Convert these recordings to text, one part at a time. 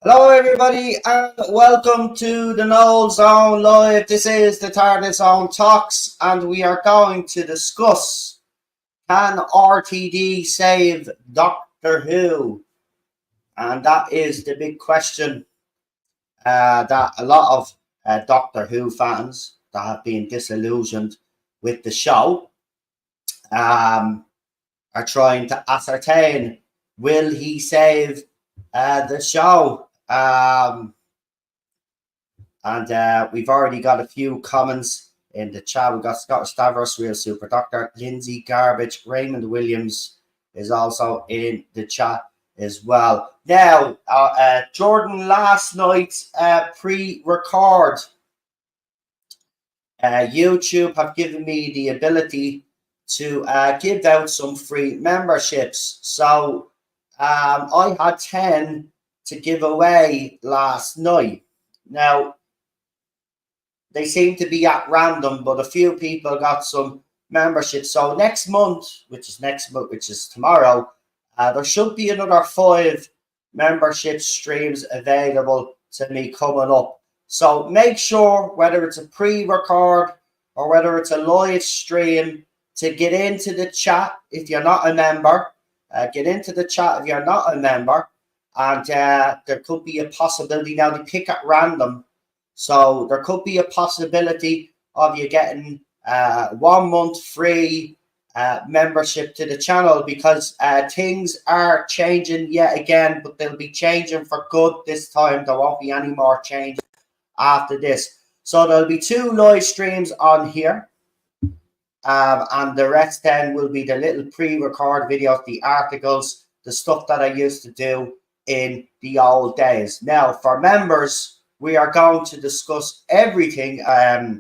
Hello, everybody, and welcome to the Noel Zone Live. This is the Tardis Zone Talks, and we are going to discuss, can RTD save Doctor Who? And that is the big question that a lot of Doctor Who fans that have been disillusioned with the show are trying to ascertain. Will he save the show? And we've already got a few comments in the chat. We've got Scott Stavros, Real Super Doctor, Lindsay Garbage, Raymond Williams is also in the chat as well. Now, Jordan, last night's pre-record, YouTube have given me the ability to give out some free memberships. So I had 10 to give away last night. Now, they seem to be at random, but a few people got some memberships. So next month, which is tomorrow, there should be another 5 membership streams available to me coming up. So make sure, whether it's a pre-record or whether it's a live stream, to get into the chat if you're not a member. Get into the chat if you're not a member. And there could be a possibility. Now, they pick at random. So there could be a possibility of you getting 1 month free membership to the channel, because things are changing yet again, but they'll be changing for good this time. There won't be any more change after this. So there'll be 2 live streams on here. And the rest then will be the little pre-record videos, the articles, the stuff that I used to do in the old days. Now, for members, we are going to discuss everything that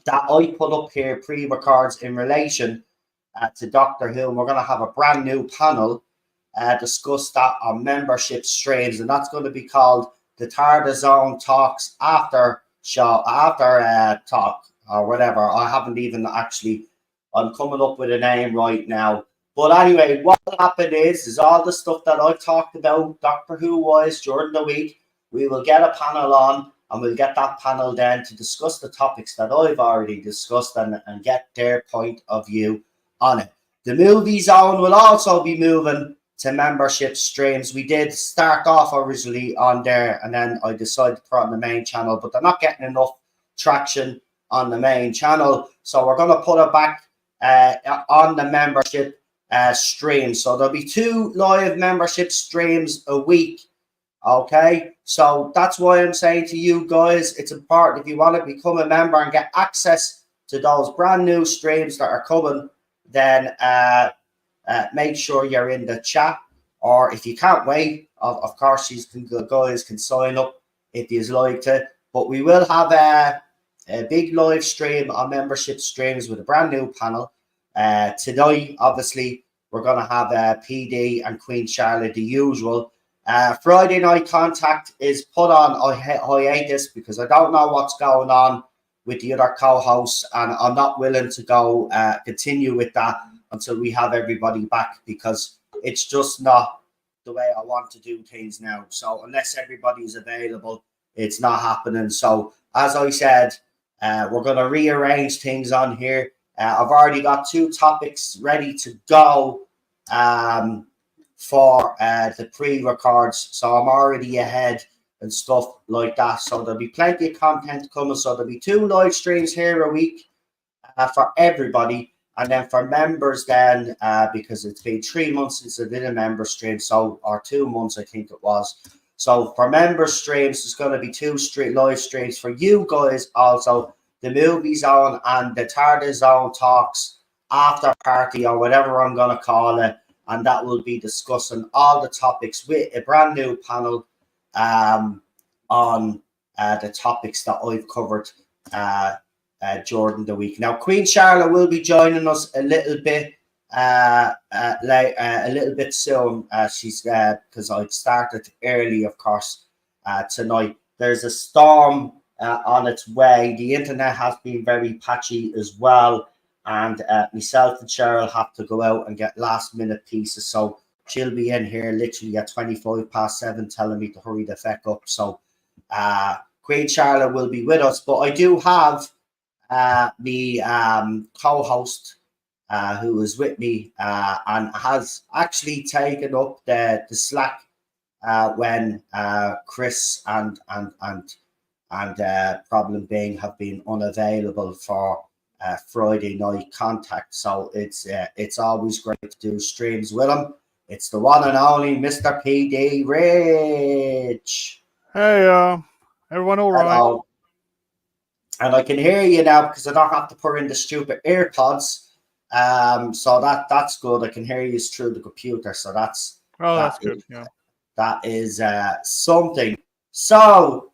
I put up here, pre-records in relation to Doctor Who. And we're going to have a brand new panel discuss that on membership streams, and that's going to be called the Tardis Zone Talks after talk or whatever. I haven't even actually, I'm coming up with a name right now. But anyway, what will happen is all the stuff that I've talked about Doctor Who wise during the week, we will get a panel on, and we'll get that panel then to discuss the topics that I've already discussed and get their point of view on it. The movie zone will also be moving to membership streams. We did start off originally on there, and then I decided to put it on the main channel, but they're not getting enough traction on the main channel. So we're going to put it back on the membership stream. So there'll be 2 live membership streams a week. Okay, so that's why I'm saying to you guys, it's important, if you want to become a member and get access to those brand new streams that are coming, then make sure you're in the chat. Or if you can't wait, of course, the guys can sign up if you'd like to. But we will have a big live stream on membership streams with a brand new panel. Tonight, obviously, we're going to have PD and Queen Charlotte, the usual. Friday Night Contact is put on hiatus because I don't know what's going on with the other co-hosts, and I'm not willing to go continue with that until we have everybody back, because it's just not the way I want to do things now. So unless everybody's available, it's not happening. So as I said, we're going to rearrange things on here. I've already got 2 topics ready to go for the pre-records, so I'm already ahead and stuff like that. So there'll be plenty of content coming. So there'll be 2 live streams here a week for everybody, and then for members, then because it's been 3 months since I did a member stream, so or 2 months I think it was. So for member streams, there's going to be 2 live streams for you guys. Also, the movie zone and the Tardis Zone Talks after party, or whatever I'm going to call it. And that will be discussing all the topics with a brand new panel on the topics that I've covered during the week. Now, Queen Charlotte will be joining us a little bit a little bit soon. She's because I started early, of course, tonight. There's a storm on its way. The internet has been very patchy as well. And myself and Cheryl have to go out and get last minute pieces. So she'll be in here literally at 7:25 telling me to hurry the feck up. So Queen Charlotte will be with us, but I do have the co-host who is with me and has actually taken up the slack when Chris and Problem Being have been unavailable for Friday night contact. So it's always great to do streams with him. It's the one and only Mr. PD Rich. Hey, everyone all right? Hello. And I can hear you now because I don't have to put in the stupid AirPods. So that's good. I can hear you through the computer. So that's good. Yeah. That is something. So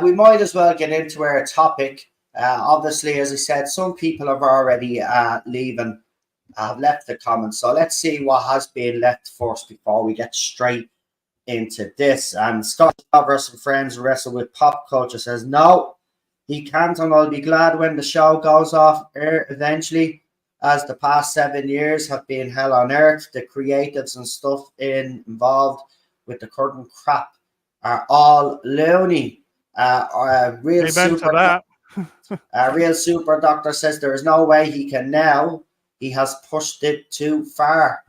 we might as well get into our topic. Obviously, as I said, some people have already left the comments. So let's see what has been left first before we get straight into this. And Scott versus some friends wrestle with pop culture says no, he can't, and I'll be glad when the show goes off air eventually, as the past 7 years have been hell on earth. The creatives and stuff involved with the current crap are all loony. Real super doctor says there is no way he can now. He has pushed it too far.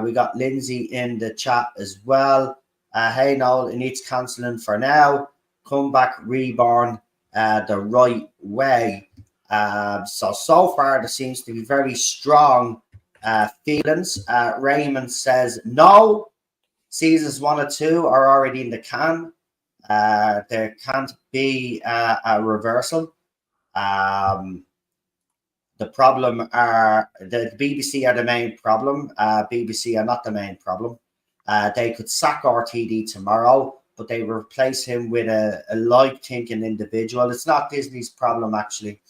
We got Lindsay in the chat as well. Hey Noel, it needs cancelling for now. Come back reborn the right way. So far there seems to be very strong feelings. Raymond says no. Seasons 1 and 2 are already in the can. There can't be a reversal. The problem are the BBC are the main problem. BBC are not the main problem. They could sack RTD tomorrow, but they replace him with a like-thinking individual. It's not Disney's problem, actually,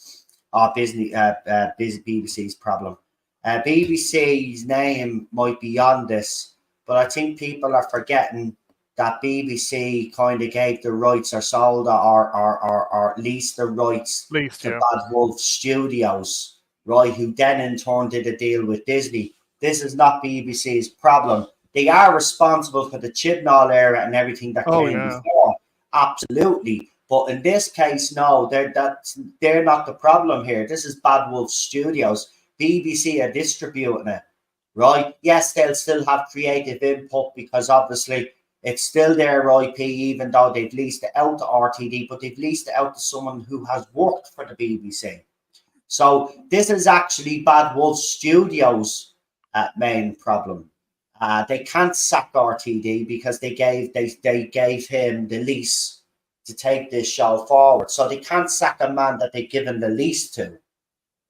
or BBC's problem. BBC's name might be on this, but I think people are forgetting that BBC kind of gave the rights or sold or leased the rights to Bad Wolf Studios, right, who then in turn did a deal with Disney. This is not BBC's problem. They are responsible for the Chibnall era and everything that came before. Absolutely. But in this case, no, they're not the problem here. This is Bad Wolf Studios. BBC are distributing it, right? Yes, they'll still have creative input because obviously it's still their IP, even though they've leased it out to RTD, but they've leased it out to someone who has worked for the BBC. So this is actually Bad Wolf Studios' main problem. They can't sack RTD because they gave him the lease to take this show forward. So they can't sack a man that they've given the lease to.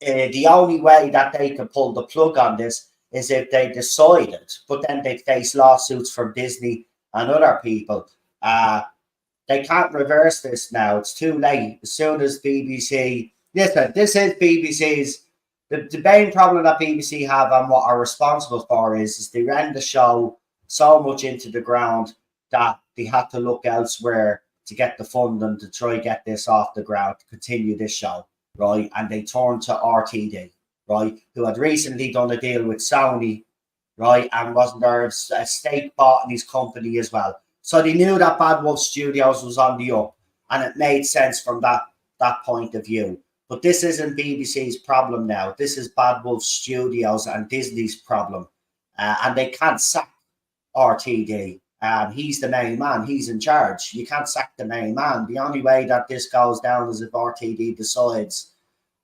The only way that they can pull the plug on this is if they decided, but then they face lawsuits from Disney and other people. They can't reverse this now. It's too late. As soon as BBC... Listen, this is BBC's... The main problem that BBC have and what are responsible for is they ran the show so much into the ground that they had to look elsewhere to get the funding to try get this off the ground, to continue this show, right? And they turned to RTD, right, who had recently done a deal with Sony, right, and wasn't there a stake bought in his company as well. So they knew that Bad Wolf Studios was on the up, and it made sense from that point of view. But this isn't BBC's problem now. This is Bad Wolf Studios and Disney's problem. And they can't sack RTD. He's the main man. He's in charge. You can't sack the main man. The only way that this goes down is if RTD decides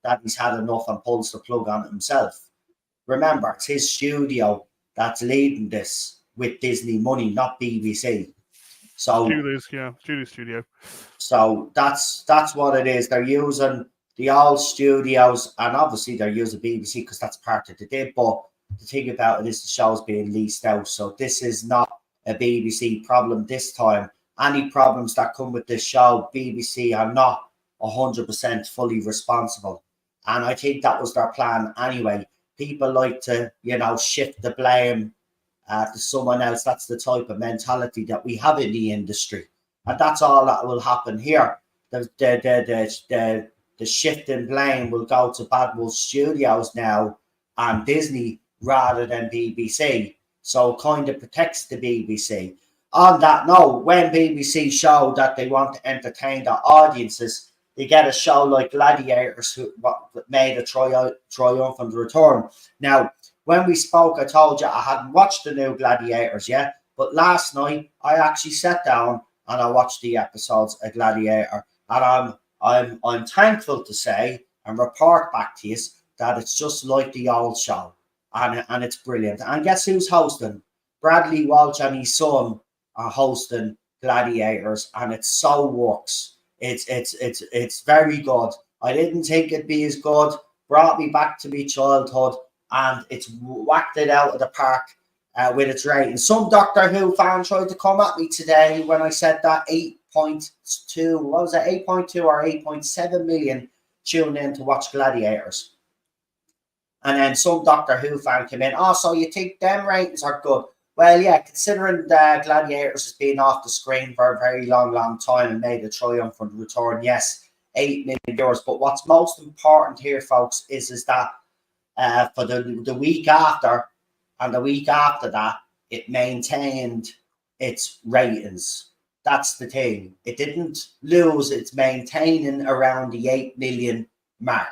that he's had enough and pulls the plug on it himself. Remember, it's his studio that's leading this with Disney money, not BBC. So studio. So that's what it is. They're using the old studios, and obviously they're using BBC because that's part of the deal. But the thing about it is the show's being leased out. So this is not a BBC problem this time. Any problems that come with this show, BBC are not 100% fully responsible. And I think that was their plan anyway. People like to, shift the blame to someone else. That's the type of mentality that we have in the industry. And that's all that will happen here. The shift in blame will go to Bad Wolf Studios now and Disney rather than BBC. So it kind of protects the BBC. On that note, when BBC show that they want to entertain their audiences, they get a show like Gladiators, who made a triumphant return. Now, when we spoke, I told you I hadn't watched the new Gladiators yet, but last night I actually sat down and I watched the episodes of Gladiator, and I'm thankful to say and report back to you that it's just like the old show, and it's brilliant. And guess who's hosting? Bradley Walsh and his son are hosting Gladiators, and it so works. It's very good. I didn't think it'd be as good. Brought me back to my childhood, and it's whacked it out of the park with its rating. Some Doctor Who fan tried to come at me today when I said that 8.2, what was it, 8.2 or 8.7 million tuned in to watch Gladiators. And then some Doctor Who fan came in, oh, so you think them ratings are good? Well, yeah, considering that Gladiators has been off the screen for a very long time and made a triumphant return, yes, 8 million viewers. But what's most important here, folks, is that for the week after and the week after that, it maintained its ratings. That's the thing. It didn't lose. It's maintaining around the 8 million mark.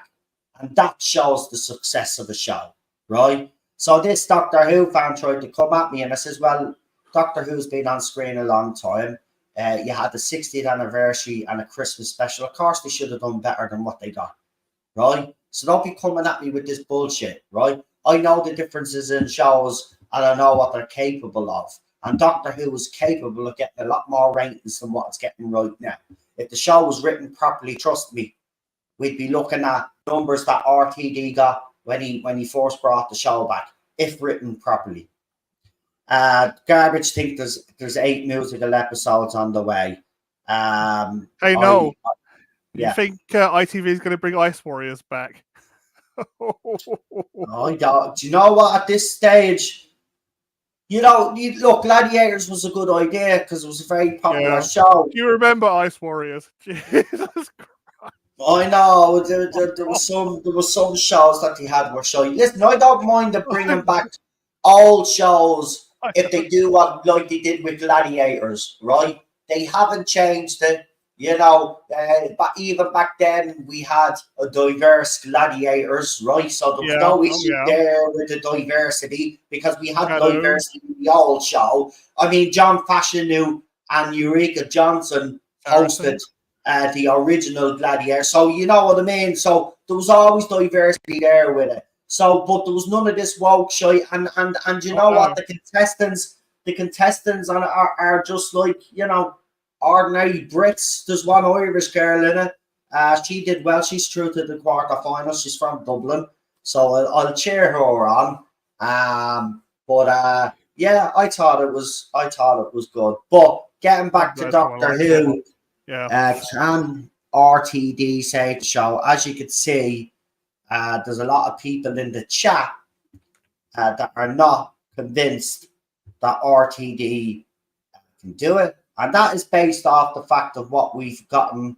And that shows the success of the show, right? So this Doctor Who fan tried to come at me, and I says, well, Doctor Who's been on screen a long time. You had the 60th anniversary and a Christmas special. Of course, they should have done better than what they got, right? So don't be coming at me with this bullshit, right? I know the differences in shows, and I know what they're capable of. And Doctor Who is capable of getting a lot more ratings than what it's getting right now. If the show was written properly, trust me, we'd be looking at numbers that RTD got when he first brought the show back, if written properly. Garbage think there's 8 musical episodes on the way. Hey, no. Yeah. You think ITV is going to bring Ice Warriors back? I don't. Do you know what? At this stage, look, Gladiators was a good idea because it was a very popular show. Do you remember Ice Warriors? Jesus Christ. I know there was some shows that they had were showing. Listen, I don't mind them bringing back old shows if they do what like they did with Gladiators, right? They haven't changed it, but even back then we had a diverse Gladiators, right? So there was no issue there with the diversity because we had diversity in the old show. I mean, John Fashanu and Eureka Johnson hosted the original Gladiator. So you know what I mean? So there was always diversity there with it. So, but there was none of this woke shit. And you know what? The contestants are just like, ordinary Brits. There's one Irish girl in it. She did well. She's through to the quarterfinals. She's from Dublin. So I'll cheer her on. Yeah, I thought it was good. But getting back to Doctor Who, can RTD say the show? As you can see, there's a lot of people in the chat that are not convinced that RTD can do it. And that is based off the fact of what we've gotten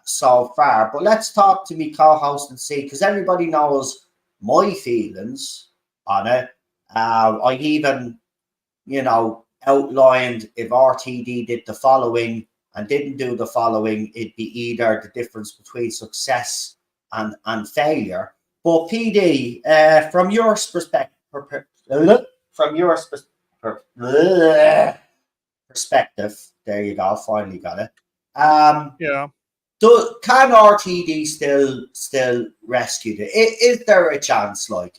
so far. But let's talk to me co-host and see, because everybody knows my feelings on it. I even, outlined if RTD did the following and didn't do the following, it'd be either the difference between success and failure. But PD, from your perspective, there you go, finally got it. Can RTD still rescue it? Is there a chance, or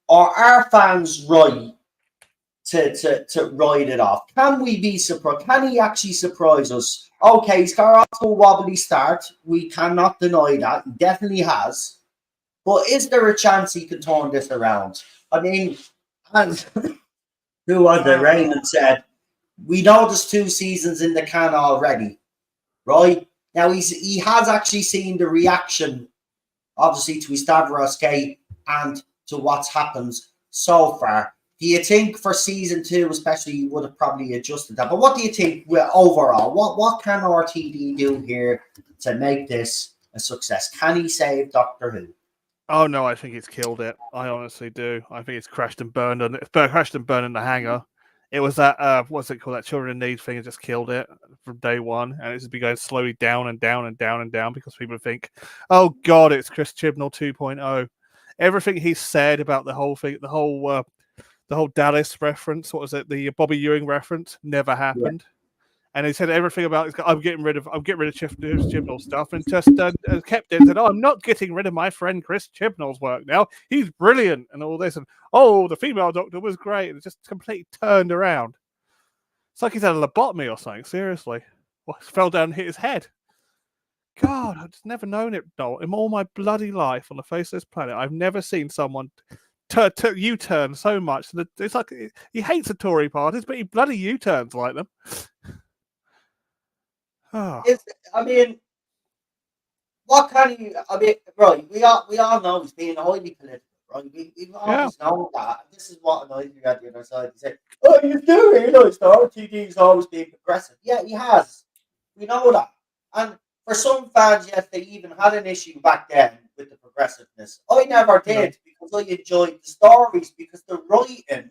are fans right to ride it off? Can we be surprised? Can he actually surprise us? Okay, he's got off to a wobbly start. We cannot deny that. He definitely has. But is there a chance he can turn this around? I mean, as who was it? Raymond said, we know there's 2 seasons in the can already, right? Now, he has actually seen the reaction, obviously, to his Stavros Gate and to what's happened so far. Do you think for season 2, especially, you would have probably adjusted that? But what do you think overall? What can RTD do here to make this a success? Can he save Doctor Who? Oh no, I think it's killed it. I honestly do. I think it's crashed and burned, and it's crashed and burned in the hangar. It was that what's it called? That Children in Need thing. It just killed it from day one, and it's just been going slowly down and down and down and down because people think, "Oh God, it's Chris Chibnall 2.0." Everything he said about the whole thing, the whole Dallas reference, what was it? The Bobby Ewing reference never Yeah. happened. And he said everything about I'm getting rid of Chibnall stuff, and just kept it and said, "Oh, I'm not getting rid of my friend Chris Chibnall's work now. He's brilliant," and all this, and oh, the female doctor was great, and it just completely turned around. It's like he's had a lobotomy or something. Seriously, well, fell down and hit his head. God, I've just never known it, Noel. In all my bloody life on the face of this planet, I've never seen someone U-turn so much. It's like he hates the Tory parties, but he bloody U-turns like them. Oh. I mean, what can you? I mean, right? We all know he's being highly political, right? We've always known that. This is what annoys me at the other side. He said, "Oh, you do realise the RTD's always been progressive." Yeah, he has. We know that. And for some fans, yes, they even had an issue back then with the progressiveness. I never did because I enjoyed the stories because the writing.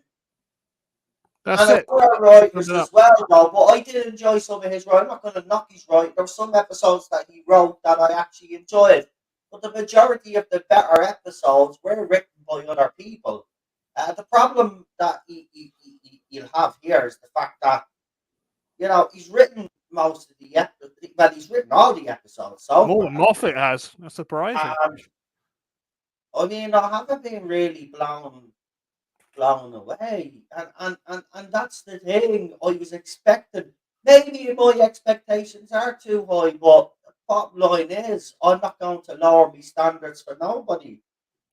That's and it. There were writers as well, though, but I did enjoy some of his writing. I'm not going to knock his writing. There were some episodes that he wrote that I actually enjoyed, but the majority of the better episodes were written by other people. The problem that you'll have here is the fact that, he's written most of the episodes. Well, he's written all the episodes. So more than Moffat has. That's surprising. I mean, I haven't been really blown away. And that's the thing. I was expecting, maybe my expectations are too high, but the bottom line is I'm not going to lower my standards for nobody.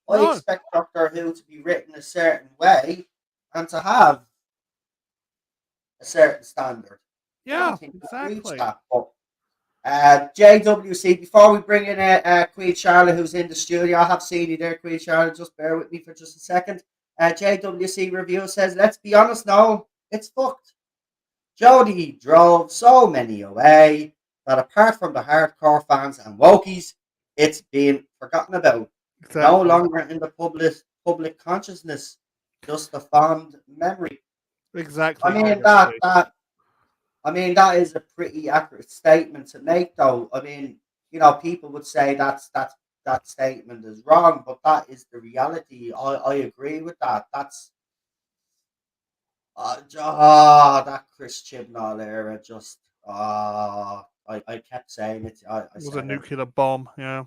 I expect Doctor Who to be written a certain way and to have a certain standard. Yeah, exactly. That, but, JWC, before we bring in Queen Charlotte, who's in the studio, I have seen you there, Queen Charlotte. Just bear with me for just a second. JWC review says, let's be honest now, it's fucked. Jodie drove so many away that apart from the hardcore fans and wokies, it's been forgotten about. Exactly. No longer in the public consciousness, just a fond memory. Exactly. I mean that is a pretty accurate statement to make, though. I mean, people would say that statement is wrong, but that is the reality. I agree with that. That's that Chris Chibnall era just I kept saying it. It was a nuclear bomb. Yeah.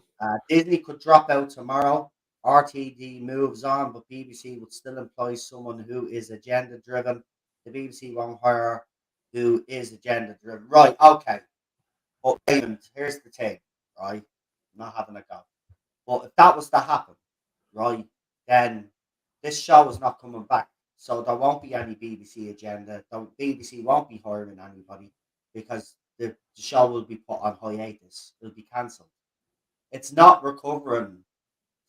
Disney could drop out tomorrow. RTD moves on, but BBC would still employ someone who is agenda driven. The BBC won't hire who is agenda driven. Right, okay. But here's the thing, right? I'm not having a go. But if that was to happen, right, then this show is not coming back. So there won't be any BBC agenda. The BBC won't be hiring anybody because the show will be put on hiatus. It'll be cancelled. It's not recovering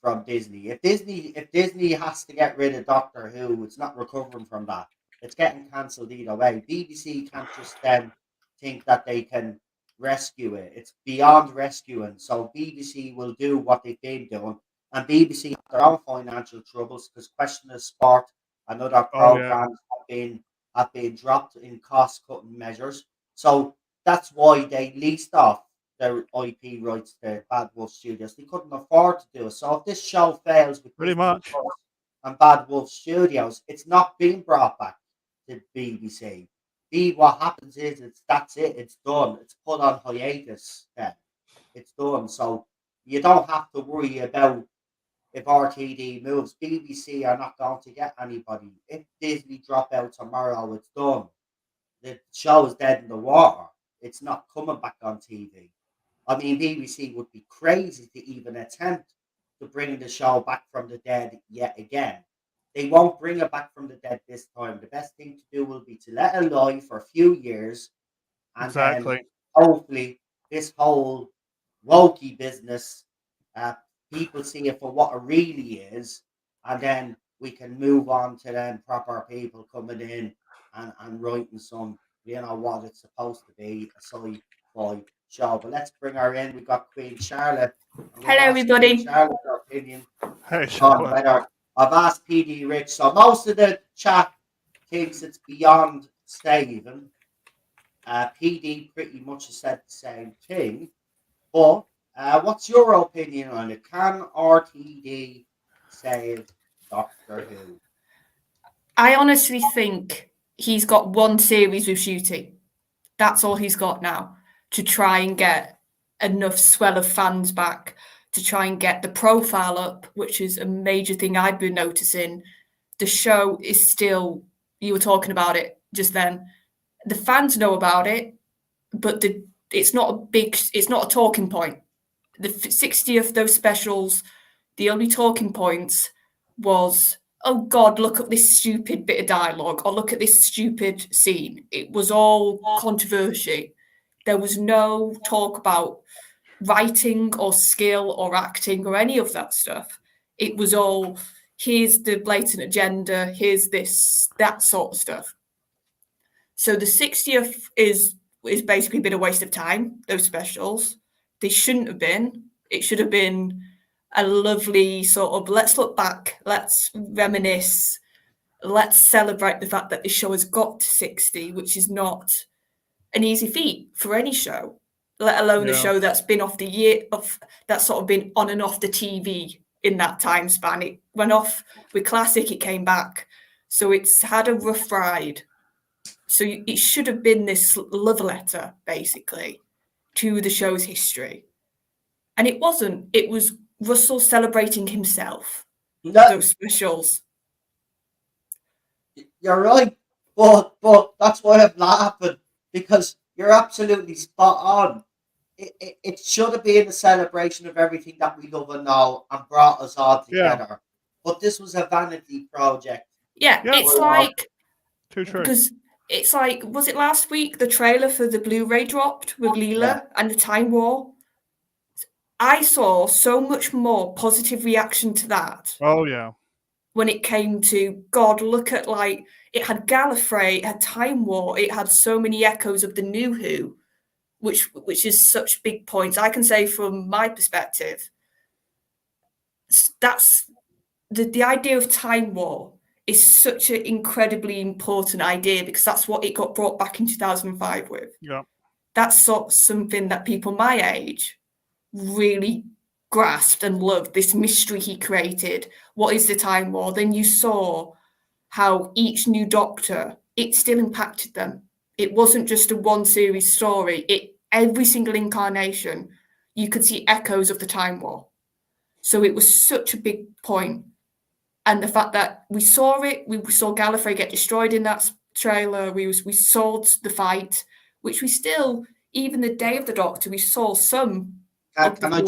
from Disney. If Disney has to get rid of Doctor Who, it's not recovering from that. It's getting cancelled either way. BBC can't just then think that they can rescue it. It's beyond rescuing. So BBC will do what they've been doing, and BBC have their own financial troubles because Question of Sport and other programs have been dropped in cost cutting measures. So that's why they leased off their IP rights to Bad Wolf Studios. They couldn't afford to do it. So if this show fails with pretty much and Bad Wolf Studios, it's not being brought back to BBC. What happens is that's it. It's done. It's put on hiatus. Then it's done. So you don't have to worry about if RTD moves. BBC are not going to get anybody. If Disney drop out tomorrow, it's done. The show is dead in the water. It's not coming back on TV. I mean, BBC would be crazy to even attempt to bring the show back from the dead yet again. They won't bring it back from the dead this time. The best thing to do will be to let it lie for a few years, and then hopefully this whole wokey business, people see it for what it really is, and then we can move on to then proper people coming in and writing some, what it's supposed to be, a sci-fi show. But let's bring her in. We've got Queen Charlotte. Hello, everybody. Charlotte, her opinion Hey, on Charlotte. whether I've asked PD Rich. So most of the chat thinks it's beyond saving. PD pretty much has said the same thing. But what's your opinion on it? Can RTD save Doctor Who? I honestly think he's got one series with Shooty. That's all he's got now to try and get enough swell of fans back, to try and get the profile up, which is a major thing I've been noticing. The show is still, you were talking about it just then, the fans know about it, but it's not a talking point. The 60th, those specials, the only talking points was, oh God, look at this stupid bit of dialogue, or look at this stupid scene. It was all controversy. There was no talk about writing or skill or acting or any of that stuff. It was all, here's the blatant agenda, here's this, that sort of stuff. So the 60th is basically been a waste of time, those specials. They shouldn't have been. It should have been a lovely sort of, let's look back, let's reminisce, let's celebrate the fact that this show has got to 60, which is not an easy feat for any show, let alone a show that's been off the year of, that's sort of been on and off the TV in that time span. It went off with Classic, it came back. So it's had a rough ride. So it should have been this love letter, basically, to the show's history. And it wasn't. It was Russell celebrating himself. Those specials. You're right, but that's why I'm laughing, because you're absolutely spot on. It should have been a celebration of everything that we love and know and brought us all together. Yeah. But this was a vanity project. Yeah, it's like... Too true. Because it's like, was it last week, the trailer for the Blu-ray dropped with Leela and the Time War? I saw so much more positive reaction to that. Oh, yeah. When it came to, God, look at, like, it had Gallifrey, it had Time War, it had so many echoes of the New Who, which is such big points. I can say from my perspective, that's the idea of Time War is such an incredibly important idea, because that's what it got brought back in 2005 with. Yeah. That's sort of something that people my age really grasped and loved, this mystery he created. What is the Time War? Then you saw how each new Doctor, it still impacted them. It wasn't just a one series story. Every single incarnation, you could see echoes of the Time War. So it was such a big point. And the fact that we saw it, we saw Gallifrey get destroyed in that trailer. We saw the fight, which we still, even the day of the Doctor, we saw some. Can I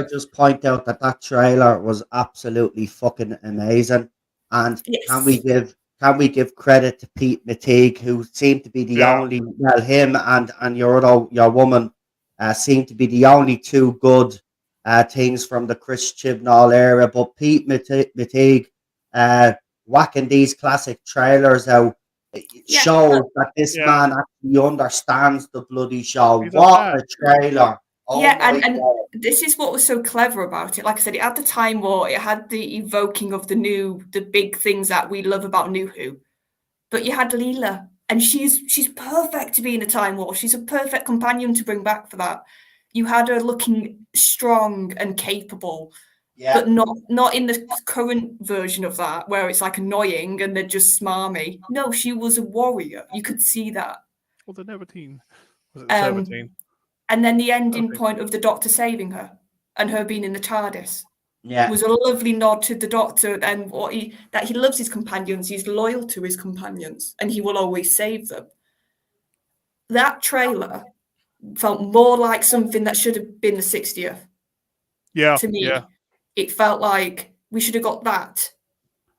just point out that trailer was absolutely fucking amazing? And can we give credit to Pete McTeague, who seemed to be the only, well, him and your woman seemed to be the only two good things from the Chris Chibnall era. But Pete McTeague whacking these classic trailers out shows that this man actually understands the bloody show. What a trailer! Oh and this is what was so clever about it. Like I said, it had the Time War, it had the evoking of the big things that we love about New Who. But you had Leela, and she's perfect to be in a Time War. She's a perfect companion to bring back for that. You had her looking strong and capable, but not in the current version of that, where it's like annoying and they're just smarmy. No, she was a warrior. You could see that. Well, the 17. Was it 17? And then the ending point of the Doctor saving her and her being in the Tardis was a lovely nod to the Doctor and that he loves his companions, he's loyal to his companions, and he will always save them. That trailer felt more like something that should have been the 60th. Yeah. To me, it felt like we should have got that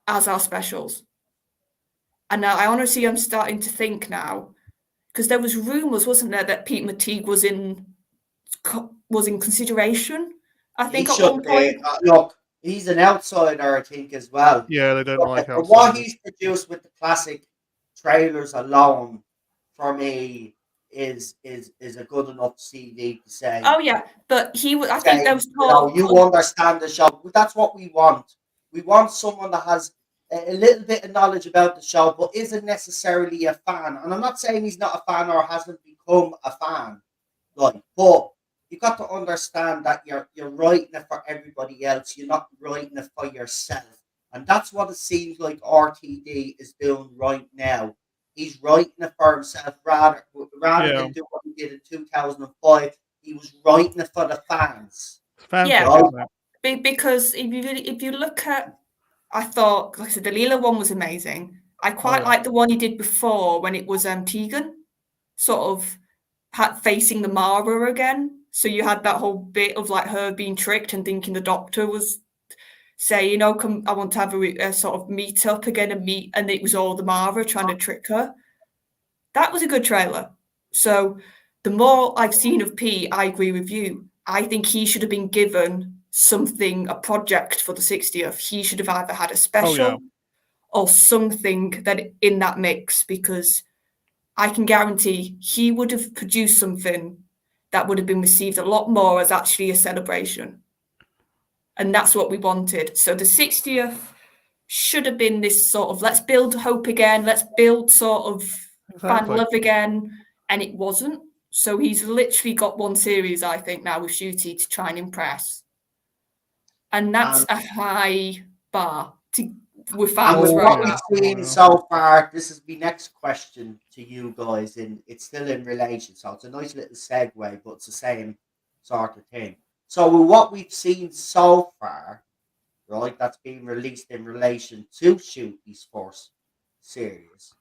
as our specials. And now I honestly am starting to think now, because there was rumours, wasn't there, that Pete McTeague was in consideration. I think at one point. Look, he's an outsider, I think, as well. Yeah, they don't like outsiders. What he's produced with the classic trailers alone, for me, is a good enough CV to say. Oh yeah, but I think there was You know, talk. you understand the show. That's what we want. We want someone that has a little bit of knowledge about the show, but isn't necessarily a fan. And I'm not saying he's not a fan or hasn't become a fan, like, but you got to understand that you're writing it for everybody else. You're not writing it for yourself, and that's what it seems like RTD is doing right now. He's writing it for himself rather than do what he did in 2005. He was writing it for the fans. Fanfic, Right? isn't it? Because if you look at, I thought, like I said, the Leela one was amazing. I quite like the one he did before when it was Tegan, sort of facing the Mara again. So you had that whole bit of like her being tricked and thinking the Doctor was saying, "Oh, come, I want to have a sort of meet up again and it was all the Mara trying to trick her." That was a good trailer. So the more I've seen of Pete, I agree with you. I think he should have been given something, a project for the 60th. He should have either had a special or something that in that mix, because I can guarantee he would have produced something that would have been received a lot more as actually a celebration. And that's what we wanted. So the 60th should have been this sort of, let's build hope again, let's build sort of fan love again. And it wasn't. So he's literally got one series, I think, now with Shooty to try and impress. And that's a high bar with fans what we've seen so far, this is my next question to you guys, and it's still in relation, so it's a nice little segue, but it's the same sort of thing. So what we've seen so far, right, that's been released in relation to Shooty's first series,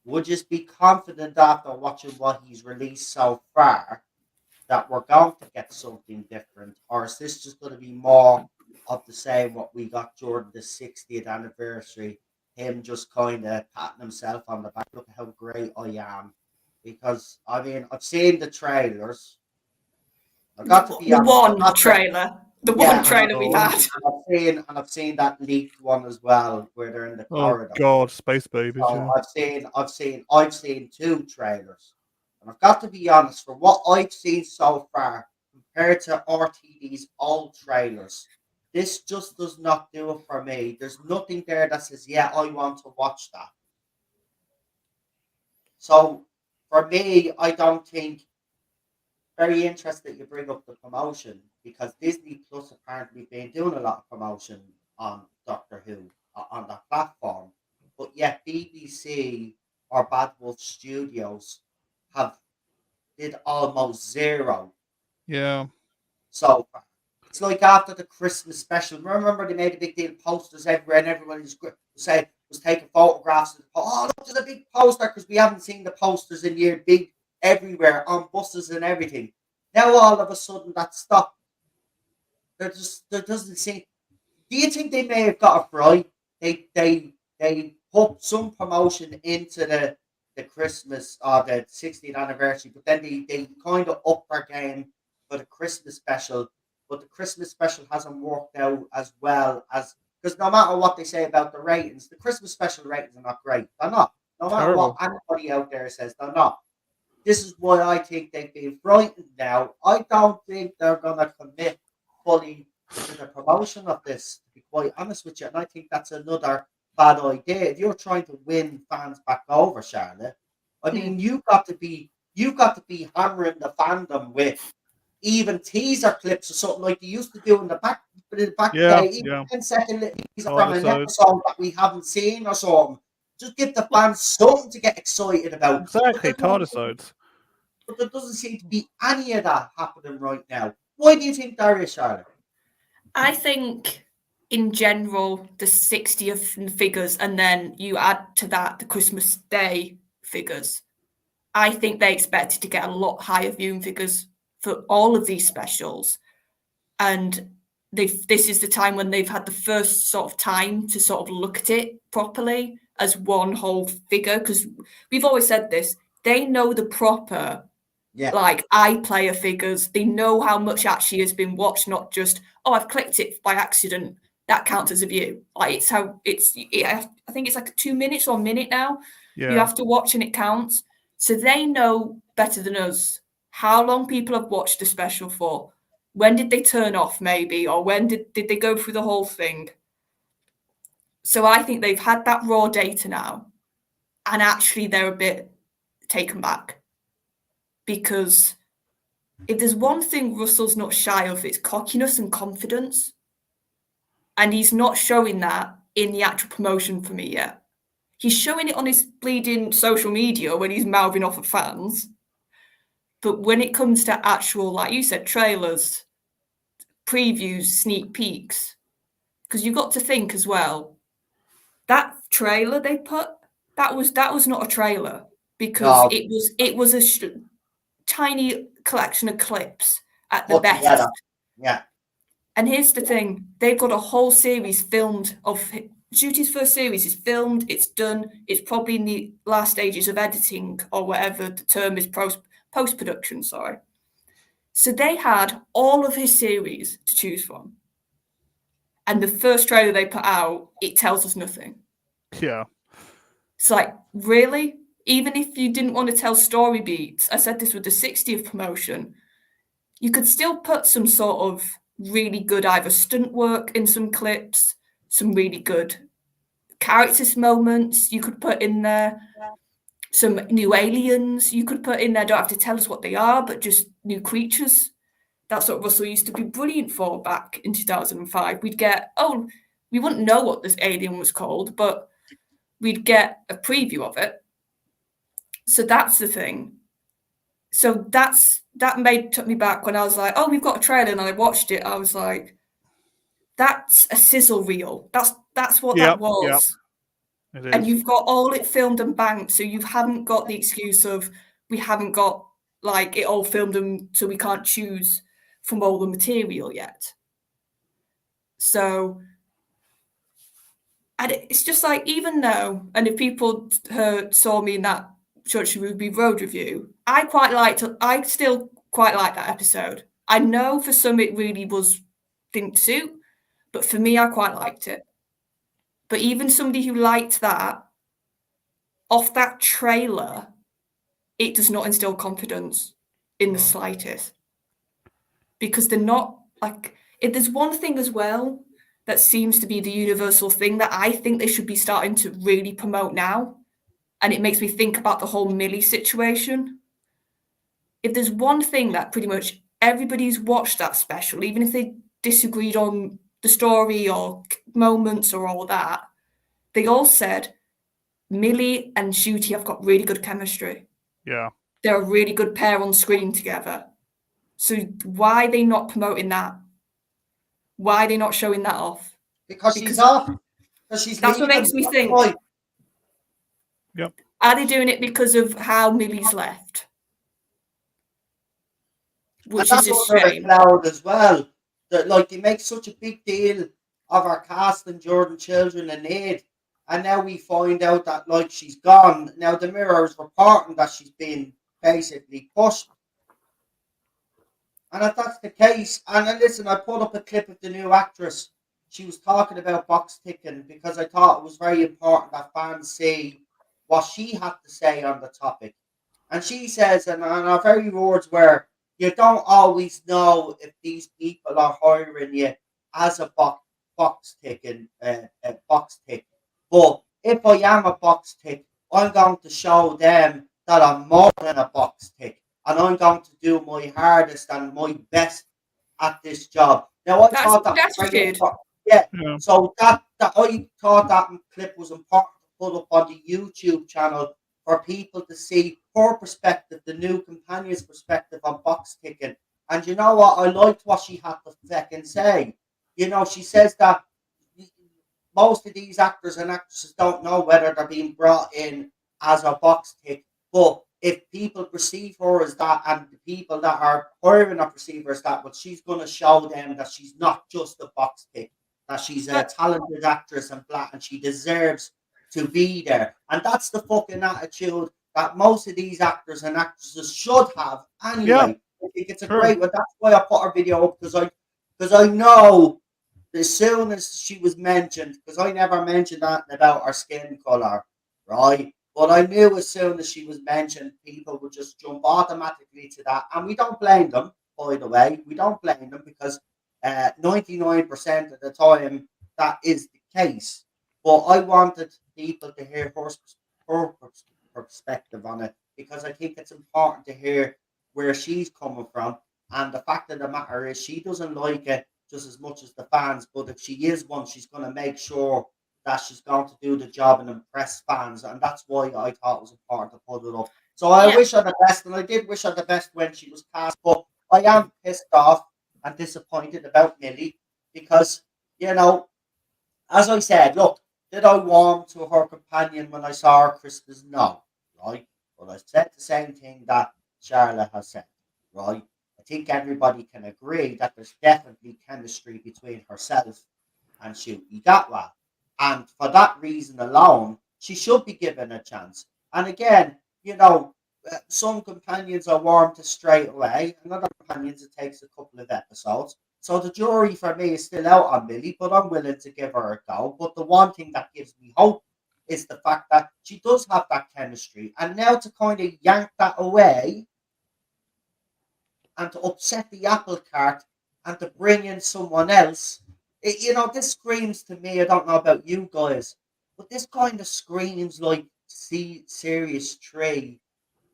would you be confident after watching what he's released so far that we're going to get something different, or is this just going to be more of the same what we got during the 60th anniversary? Him just kind of patting himself on the back, look at how great I am. Because I mean, I've seen the trailers. I got to be the honest. one trailer we've had. I've seen that leaked one as well, where they're in the corridor. Oh God, Space Babies. So I've seen two trailers, and I've got to be honest. For what I've seen so far, compared to RTD's old trailers, this just does not do it for me. There's nothing there that says, "Yeah, I want to watch that." So for me, I don't think. Very interested that you bring up the promotion, because Disney Plus apparently been doing a lot of promotion on Doctor Who on that platform, but yet BBC or Bad Wolf Studios did almost zero. Yeah. So it's like after the Christmas special. Remember they made a big deal of posters everywhere, and everybody was taking photographs. Oh, look, there's a big poster, because we haven't seen the posters in years, big everywhere on buses and everything. Now all of a sudden that stopped. There doesn't seem. Do you think they may have got it right? They put some promotion into the Christmas or the 60th anniversary, but then they kind of upped their game for the Christmas special. But the Christmas special hasn't worked out as well as, because no matter what they say about the ratings, the Christmas special ratings are not great. They're not. No matter what anybody out there says, they're not. This is why I think they've been frightened now. I don't think they're going to commit fully to the promotion of this, to be quite honest with you. And I think that's another bad idea. If you're trying to win fans back over, Charlotte, I mean, you've got to be hammering the fandom with even teaser clips or something like they used to do in the back day, even 10-second little teaser from an episode that we haven't seen or something. Just give the fans something to get excited about. Exactly, Tardisodes. But there doesn't seem to be any of that happening right now. Why do you think there is, Charlotte? I think in general, the 60th figures, and then you add to that the Christmas Day figures. I think they expected to get a lot higher viewing figures for all of these specials. And this is the time when they've had the first sort of time to sort of look at it properly as one whole figure, because we've always said this, they know the proper like iPlayer figures. They know how much actually has been watched, not just, oh, I've clicked it by accident, that counts as a view. Like I think it's like 2 minutes or a minute now. You have to watch and it counts. So they know better than us how long people have watched the special for. When did they turn off, maybe? Or when did they go through the whole thing? So I think they've had that raw data now. And actually, they're a bit taken back. Because if there's one thing Russell's not shy of, it's cockiness and confidence. And he's not showing that in the actual promotion for me yet. He's showing it on his bleeding social media when he's mouthing off at fans. But when it comes to actual, like you said, trailers, previews, sneak peeks, because you've got to think as well, that trailer they put, that was not a trailer, because it was a tiny collection of clips at the best. Together. Yeah. And here's the thing, they've got a whole series filmed of Shooty's first series is filmed, it's done, it's probably in the last stages of editing or whatever the term is, post-production, sorry. So they had all of his series to choose from. And the first trailer they put out, it tells us nothing. Yeah. It's like, really? Even if you didn't want to tell story beats, I said this with the 60th promotion, you could still put some sort of really good either stunt work in some clips, some really good characters moments you could put in there, some new aliens you could put in there. Don't have to tell us what they are, but just new creatures. That's what Russell used to be brilliant for back in 2005. We'd get, we wouldn't know what this alien was called, but we'd get a preview of it. So that's the thing. So that took me back when I was like, we've got a trailer, and I watched it. I was like, that's a sizzle reel. That's what that was. Yep. And you've got all it filmed and banked, so you haven't got the excuse of we haven't got like it all filmed and so we can't choose from all the material yet. So, and it's just like, even though, and if people saw me in that Church Ruby Road review, I still quite like that episode. I know for some it really didn't suit, but for me, I quite liked it. But even somebody who liked that, off that trailer, it does not instill confidence in the slightest. Because they're not, like, if there's one thing as well that seems to be the universal thing that I think they should be starting to really promote now, and it makes me think about the whole Millie situation. If there's one thing that pretty much everybody's watched that special, even if they disagreed on the story or moments or all that, they all said Millie and Shooty have got really good chemistry. Yeah. They're a really good pair on screen together. So why are they not promoting that? Why are they not showing that off? Because she's off. Because she's that's leaving. What makes me think. Point. Yep. Are they doing it because of how Millie's left? Which is a shame. Cloud as well. That, like, they make such a big deal of our cast and Jordan Children and Aid, and now we find out that, like, she's gone. Now the Mirror is reporting that she's been basically pushed. And if that's the case, and listen, I put up a clip of the new actress. She was talking about box ticking because I thought it was very important that fans see what she had to say on the topic. And she says, and her very words were, you don't always know if these people are hiring you as a box tick. But if I am a box tick, I'm going to show them that I'm more than a box tick. And I'm going to do my hardest and my best at this job. Now, I thought that was very important. Yeah. So that I thought that clip was important to put up on the YouTube channel for people to see her perspective, the new companion's perspective on box ticking. And you know what? I liked what she had to fucking say. You know, she says that most of these actors and actresses don't know whether they're being brought in as a box tick. But if people perceive her as that, and the people that are hiring her perceive her as that, but she's going to show them that she's not just a box tick, that she's a talented actress and she deserves to be there. And that's the fucking attitude that most of these actors and actresses should have anyway. Yeah. I think it's a great one. That's why I put her video up, because I know as soon as she was mentioned, because I never mentioned that about her skin color, right? But I knew as soon as she was mentioned, people would just jump automatically to that. And we don't blame them, by the way. We don't blame them because 99% of the time that is the case. But I wanted people to hear her perspective on it because I think it's important to hear where she's coming from. And the fact of the matter is, she doesn't like it just as much as the fans. But if she is one, she's going to make sure that she's going to do the job and impress fans. And that's why I thought it was important to put it up. So I wish her the best. And I did wish her the best when she was cast. But I am pissed off and disappointed about Millie because, you know, as I said, look, did I warm to her companion when I saw her Christmas? No, right? But I said the same thing that Charlotte has said, right? I think everybody can agree that there's definitely chemistry between herself and Shooty Gatwa. And for that reason alone, she should be given a chance. And again, you know, some companions are warm to straight away, and other companions it takes a couple of episodes. So the jury for me is still out on Millie, but I'm willing to give her a go. But the one thing that gives me hope is the fact that she does have that chemistry. And now to kind of yank that away and to upset the apple cart and to bring in someone else, you know, this screams to me, I don't know about you guys, but this kind of screams like Series 3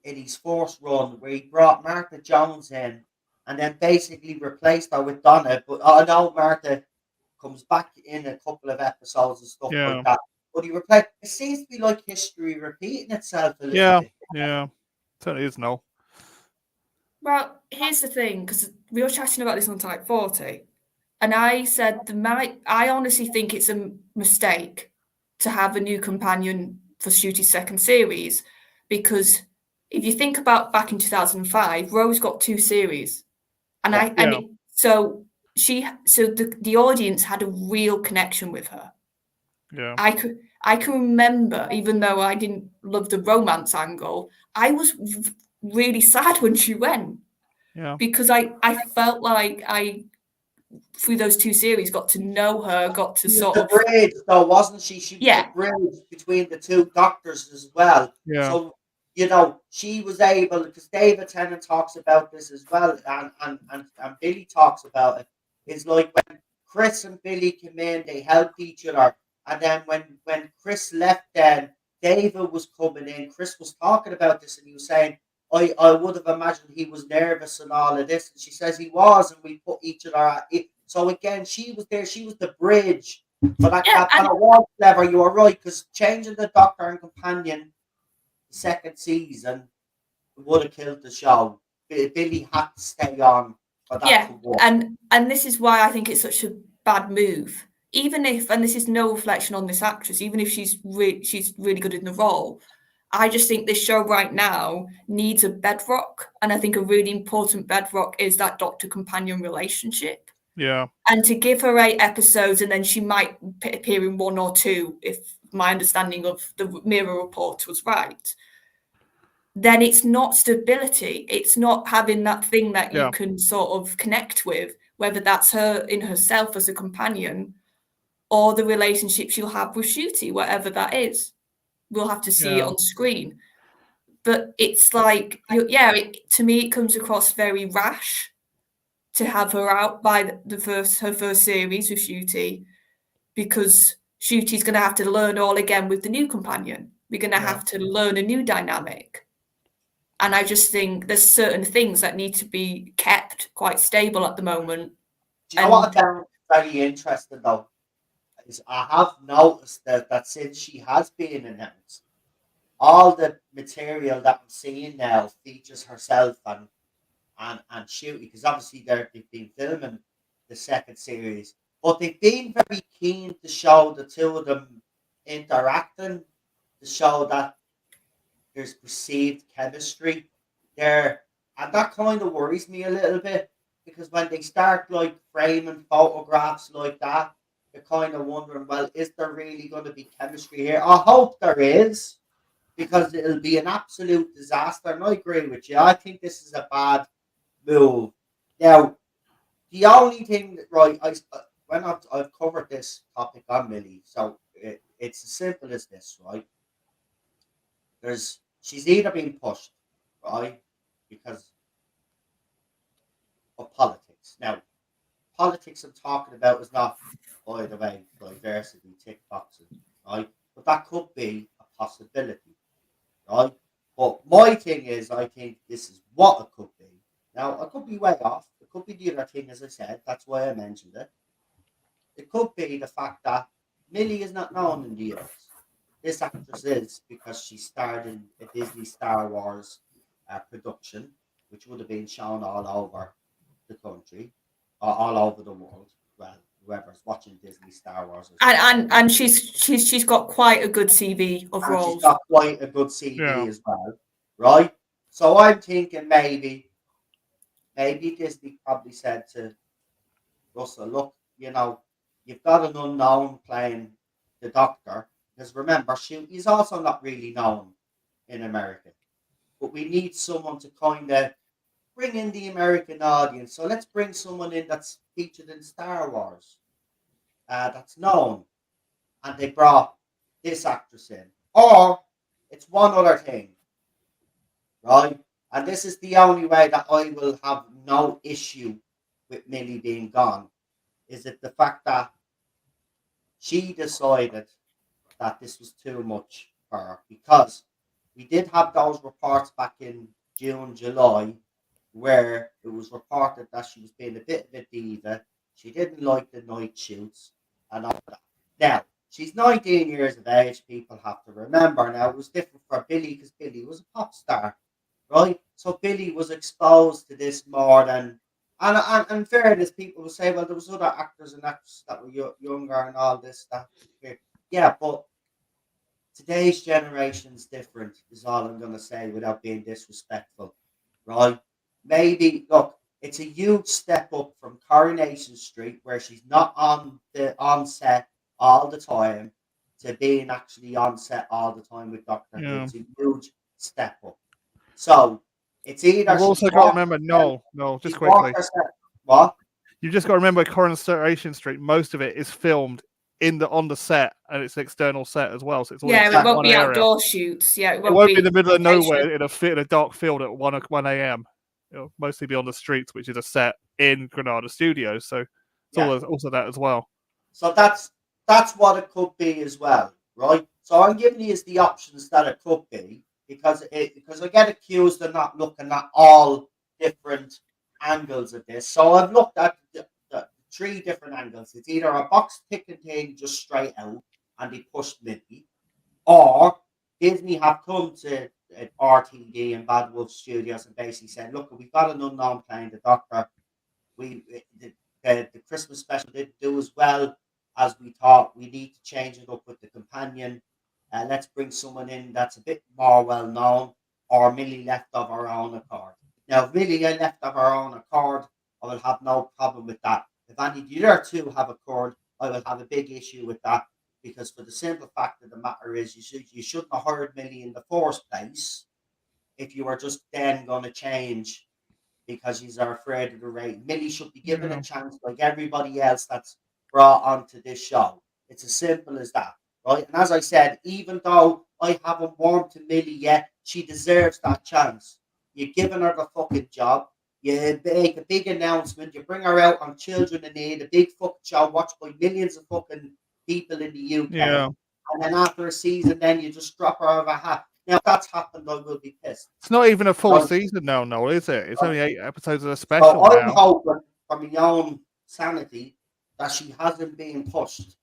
in his first run where he brought Martha Jones in and then basically replaced her with Donna. But I know Martha comes back in a couple of episodes and stuff like that. But he replaced. It seems to be like history repeating itself a little bit. Yeah, certainly is. No. Well, here's the thing, because we were chatting about this on Type 40, and I said I honestly think it's a mistake to have a new companion for Shooty's second series, because if you think about back in 2005, Rose got 2 series, and so the audience had a real connection with her. Yeah, I can remember, even though I didn't love the romance angle, I was really sad when she went. Yeah. Because I felt like I, through those 2 series, got to know her, got to She was the bridge, though, wasn't she? She was the bridge between the 2 doctors as well. Yeah. So, you know, she was able, because David Tennant talks about this as well, and Billy talks about it. It's like when Chris and Billy came in, they helped each other. And then when Chris left, then David was coming in. Chris was talking about this, and he was saying, I would have imagined he was nervous and all of this. And she says he was, and we put each other at it. So again, she was there. She was the bridge for that gap. And it was clever. You were right, because changing the Doctor and Companion second season would have killed the show. Billy had to stay on for that to work. And this is why I think it's such a bad move. Even if, and this is no reflection on this actress, even if she's really good in the role, I just think this show right now needs a bedrock. And I think a really important bedrock is that Doctor-companion relationship. Yeah. And to give her 8 episodes and then she might appear in 1 or 2, if my understanding of the Mirror report was right, then it's not stability. It's not having that thing that you can sort of connect with, whether that's her in herself as a companion or the relationship she'll have with Shooty, whatever that is. We'll have to see it on screen. But it's like, to me, it comes across very rash to have her out by her first series with Shooty, because Shooty's going to have to learn all again with the new companion. We're going to have to learn a new dynamic. And I just think there's certain things that need to be kept quite stable at the moment. Do you know what I found very interesting, though? Is I have noticed that since she has been announced, all the material that I'm seeing now features herself and Shooty, because obviously they've been filming the second series, but they've been very keen to show the 2 of them interacting, to show that there's perceived chemistry there, and that kind of worries me a little bit, because when they start like framing photographs like that, you're kind of wondering, well, is there really going to be chemistry here? I hope there is, because it'll be an absolute disaster. And I agree with you. I think this is a bad move. Now, the only thing, right, when I've covered this topic on Millie, so it's as simple as this, right? she's either being pushed, right, because of politics. Now, politics I'm talking about is not, by the way, diversity, tick boxing, right? But that could be a possibility, right? But my thing is, I think this is what it could be. Now, I could be way off. It could be the other thing, as I said. That's why I mentioned it. It could be the fact that Millie is not known in the US. This actress is because she starred in a Disney Star Wars production, which would have been shown all over the country, or all over the world. Well, whoever's watching Disney Star Wars, And she's got quite a good CV of and she's roles. got quite a good CV as well, right? So I'm thinking maybe Disney probably said to Russell, look, you've got an unknown playing the Doctor, because remember, he's also not really known in America, but we need someone to kind of bring in the American audience. So let's bring someone in that's featured in Star Wars, that's known, and they brought this actress in. Or it's one other thing, right? And this is the only way that I will have no issue with Millie being gone. Is it the fact that she decided that this was too much for her? Because we did have those reports back in June, July, where it was reported that she was being a bit of a diva. She didn't like the night shoots and all that. Now, she's 19 years of age, people have to remember. Now, it was different for Billy because Billy was a pop star, right? So Billy was exposed to this more than. And in fairness, people will say, well, there was other actors and actresses that were younger and all this stuff. Yeah, but today's generation's different, is all I'm going to say without being disrespectful, right? Maybe, look, it's a huge step up from Coronation Street, where she's not on set all the time, to being actually on set all the time with Doctor Who. It's a huge step up. So it's either You've also got to remember, no, just quickly. What? You've just got to remember Coronation Street, most of it is filmed on the set, and it's an external set as well. So it's all it won't be area. outdoor shoots. Yeah, it won't be in the middle of nowhere in a dark field at 1 a.m. It'll mostly be on the streets, which is a set in Granada Studios. So it's also that as well. So that's what it could be as well, right? So I'm giving you the options that it could be, because I get accused of not looking at all different angles of this. So I've looked at the 3 different angles. It's either a box ticking thing just straight out and they pushed Millie, or Disney have come to RTD and Bad Wolf Studios and basically said, look, we've got an unknown playing the Doctor. The Christmas special didn't do as well as we thought. We need to change it up with the companion. Let's bring someone in that's a bit more well known, or Millie left of her own accord. Now, if Millie left of her own accord, I will have no problem with that. If any of the other 2 have accord, I will have a big issue with that, because for the simple fact of the matter is, you shouldn't have hired Millie in the first place if you were just then going to change because you are afraid of the rating. Millie should be given a chance like everybody else that's brought onto this show. It's as simple as that, right? And as I said, even though I haven't warmed to Millie yet, she deserves that chance. You're giving her the fucking job. You make a big announcement. You bring her out on Children in Need, a big fucking show watched by millions of fucking people in the UK. Yeah. And then after a season, then you just drop her out of a hat. Now, if that's happened, I will be pissed. It's not even a full season now, Noel, is it? It's only 8 episodes of a special now. I'm hoping, for my own sanity, that she hasn't been pushed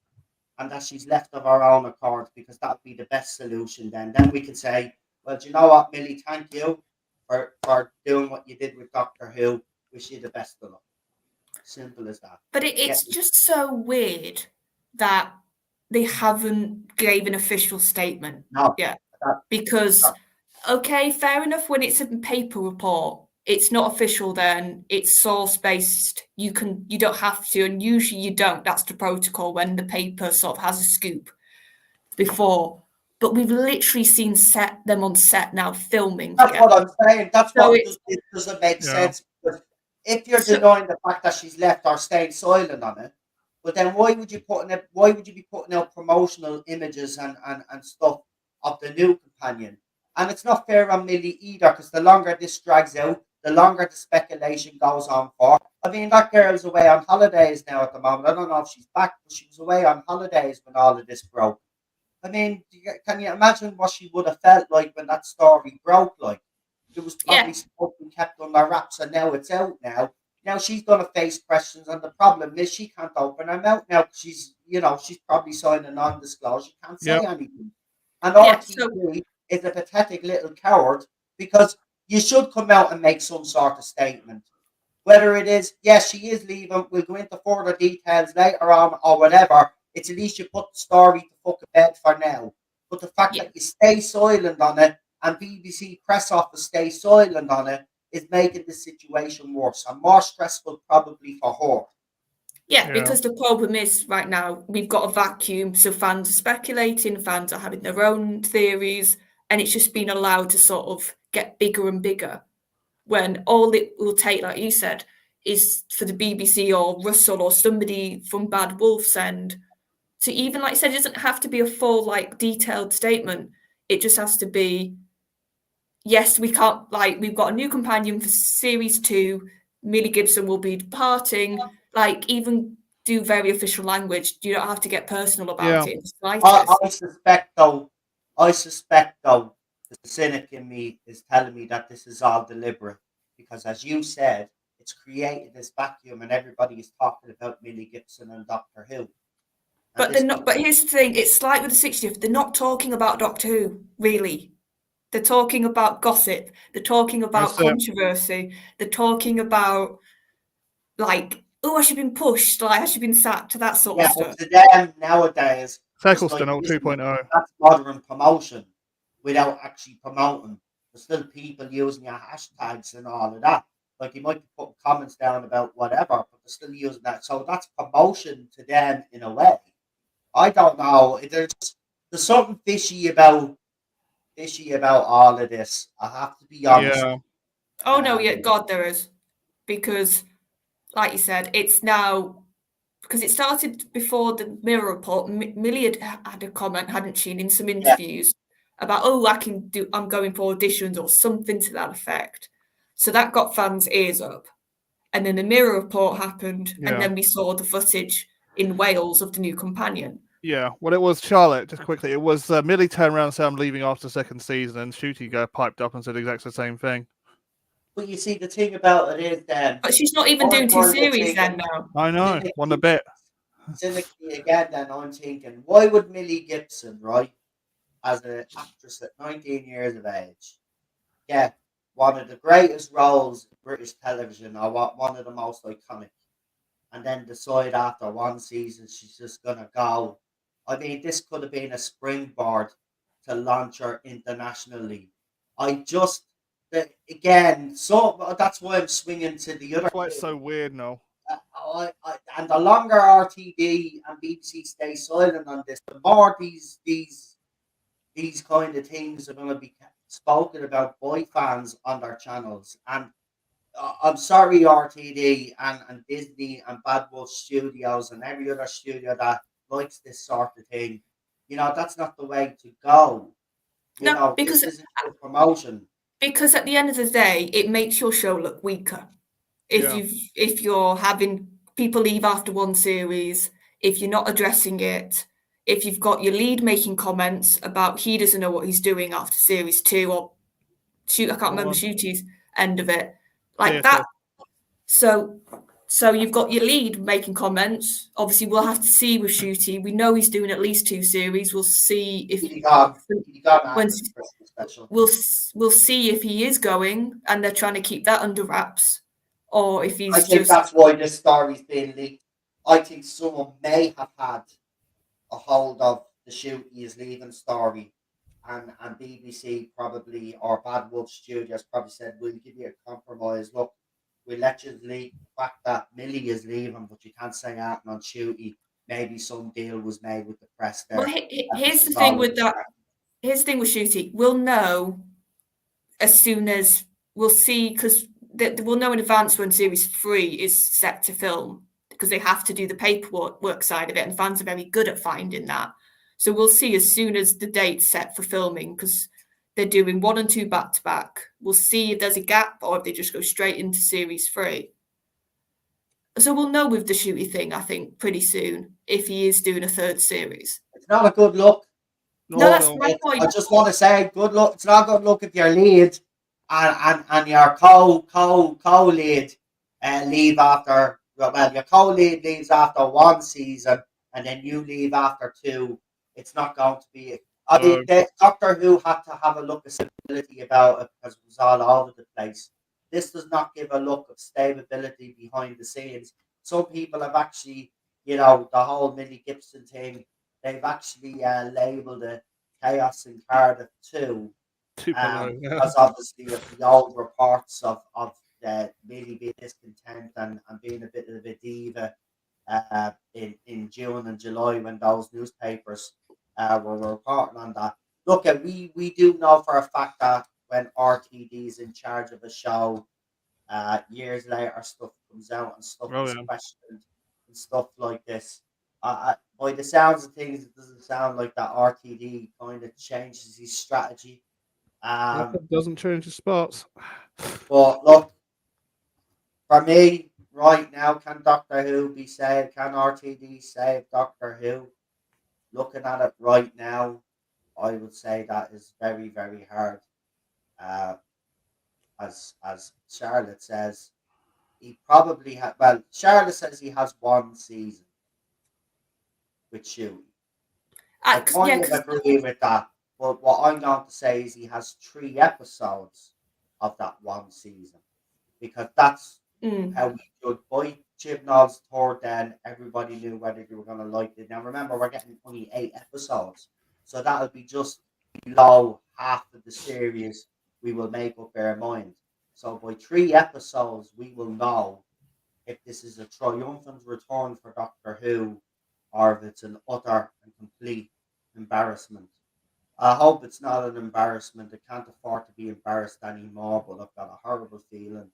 and that she's left of her own accord, because that would be the best solution then. Then we can say, well, do you know what, Millie, thank you for doing what you did with Doctor Who. Wish you the best of luck. Simple as that. But it's just so weird that they haven't gave an official statement yet. Because, okay, fair enough, when it's a paper report, it's not official then, it's source-based, you don't have to, and usually you don't. That's the protocol when the paper sort of has a scoop before. But we've literally seen them on set now filming. That's together. what I'm saying. That's so what it doesn't make sense. Because if you're denying the fact that she's left or staying silent on it, but then why would you be putting out promotional images and stuff of the new companion? And it's not fair on Millie either, because the longer this drags out, the longer the speculation goes on for. I mean, that girl's away on holidays now at the moment. I don't know if she's back, but she was away on holidays when all of this broke. I mean, can you imagine what she would have felt like when that story broke? Like, it was probably supposed to be kept under wraps, and now it's out now. Now she's going to face questions, and the problem is she can't open her mouth now. She's probably signed a non-disclosure. She can't say anything. And RTD is a pathetic little coward, because you should come out and make some sort of statement. Whether it is, yes, she is leaving, we'll go into further details later on or whatever. It's at least you put the story to fuck bed for now. But the fact that you stay silent on it, and BBC press office stay silent on it, is making the situation worse and more stressful probably for her. Yeah, because the problem is right now we've got a vacuum, so fans are speculating, fans are having their own theories, and it's just been allowed to sort of get bigger and bigger. When all it will take, like you said, is for the BBC or Russell or somebody from Bad Wolf's end to even, like I said, it doesn't have to be a full, like, detailed statement. It just has to be, yes, we can't, like, we've got a new companion for series 2. Millie Gibson will be departing. Like, even do very official language. You don't have to get personal about it. I suspect though, the cynic in me is telling me that this is all deliberate, because as you said, it's created this vacuum and everybody is talking about Millie Gibson and Doctor Who. But they're not. But here's the thing: it's like with the 60th. They're not talking about Doctor Who, really. They're talking about gossip. They're talking about controversy. They're talking about, like, oh, has she been pushed? Like, has she been sacked? That sort of stuff. To them nowadays, Eccleston like, 2.0. That's modern promotion without actually promoting. There's still people using your hashtags and all of that. Like, you might be putting comments down about whatever, but they're still using that. So that's promotion to them in a way. I don't know. There's something fishy about all of this. I have to be honest. Yeah. Oh no, God, there is, because, like you said, it's now, because it started before the Mirror report. Millie had a comment, hadn't she, in some interviews about, I'm going for auditions or something to that effect. So that got fans' ears up, and then the Mirror report happened, and then we saw the footage in Wales of the new companion. Yeah, well, it was Charlotte, just quickly. It was Millie turned around and said, I'm leaving after the second season, and Shooty piped up and said exactly the same thing. But you see, the thing about it is then... But she's not even doing 2 series then now. I know, one a bit. Cynically again, then I'm thinking, why would Millie Gibson, right, as an actress at 19 years of age, get one of the greatest roles in British television, or one of the most iconic, and then decide after one season she's just going to go? I mean, this could have been a springboard to launch her internationally. Again, so that's why I'm swinging to the other. That's why it's so weird, no. And the longer RTD and BBC stay silent on this, the more these kind of things are going to be spoken about by fans on their channels. And I'm sorry, RTD and Disney and Bad Wolf Studios and every other studio that likes this sort of thing. That's not the way to go. Because this isn't a promotion. Because at the end of the day, it makes your show look weaker. If you're having people leave after one series, if you're not addressing it, if you've got your lead making comments about he doesn't know what he's doing after series 2, or I can't remember Shooty's end of it, like that. So you've got your lead making comments. Obviously, we'll have to see with Shooty. We know he's doing at least 2 series. We'll see if we'll see if he is going, and they're trying to keep that under wraps, or if he's. I think that's why this story's been leaked. I think someone may have had a hold of the Shooty is leaving story, and BBC probably, or Bad Wolf Studios probably said, we'll give you a compromise. Look, we'll let you leak the fact that Millie is leaving, but you can't say that on Shooty. Maybe some deal was made with the press there. Well, here's the thing with that. Here's the thing with Shooty. We'll know as soon as we'll see, because we'll know in advance when series 3 is set to film, because they have to do the paperwork side of it, and fans are very good at finding that. So we'll see as soon as the date's set for filming, because they're doing 1 and 2 back to back. We'll see if there's a gap or if they just go straight into series 3. So we'll know with the Shooty thing, I think, pretty soon if he is doing a 3rd series. It's not a good look. No, that's my point. I just want to say, good luck. It's not a good look if your lead and your co-lead leave after. Well, your co-lead leaves after 1 season, and then you leave after 2. It's not going to be. I mean, Doctor Who had to have a look of stability about it because it was all over the place. This does not give a look of stability behind the scenes. Some people have actually, the whole Millie Gibson thing, they've actually labelled it Chaos in Cardiff 2. Because obviously of the old reports of Millie being discontent and being a bit of a diva in June and July when those newspapers were reporting on that. Look, we do know for a fact that when RTD is in charge of a show, years later stuff comes out and stuff is questioned and stuff like this. By the sounds of things, it doesn't sound like that RTD kind of changes his strategy. Doesn't change his spots. But look, for me, right now, can Doctor Who be saved? Can RTD save Doctor Who? Looking at it right now, I would say that is very, very hard. As Charlotte says, he probably had. Well, Charlotte says he has 1 season with Shooty. I kind of agree with that. But what I'm going to say is he has 3 episodes of that 1 season, because that's how we judge. By Chibnall's 3rd, then everybody knew whether they were going to like it. Now remember, we're getting only 8 episodes, so that'll be just below half of the series. We will make up our mind. So by 3 episodes, we will know if this is a triumphant return for Doctor Who or if it's an utter and complete embarrassment. I hope it's not an embarrassment. I can't afford to be embarrassed anymore, but I've got a horrible feeling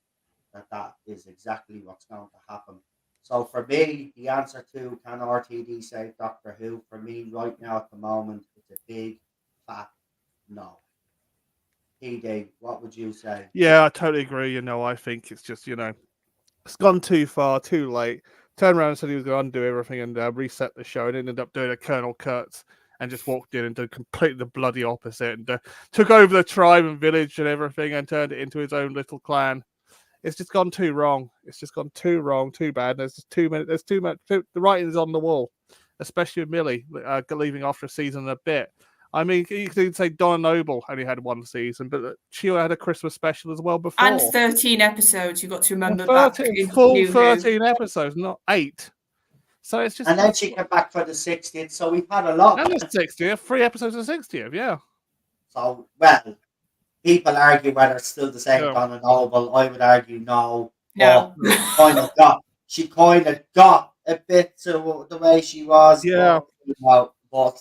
that is exactly what's going to happen. So for me, the answer to can RTD save Doctor Who, for me right now at the moment, it's a big fat no. PD, what would you say? Yeah, I totally agree. I think it's just, it's gone too far, too late. Turned around and said he was going to undo everything and reset the show, and ended up doing a Colonel Kurtz and just walked in and did completely the bloody opposite and took over the tribe and village and everything and turned it into his own little clan. It's just gone too wrong. It's just gone too wrong, too bad. There's just too many. There's too much. The writing's on the wall, especially with Millie leaving after a season and a bit. I mean, you could say Donna Noble only had 1 season, but she had a Christmas special as well before. And 13 episodes. You've got to remember 13 episodes, not 8. So it's just. And then she came back for the 60th. So we've had a lot. And the 60th, 3 episodes of the 60th, yeah. So, well, people argue whether it's still the same Donna Noble. I would argue no. No. She kind of got a bit to the way she was. Yeah. But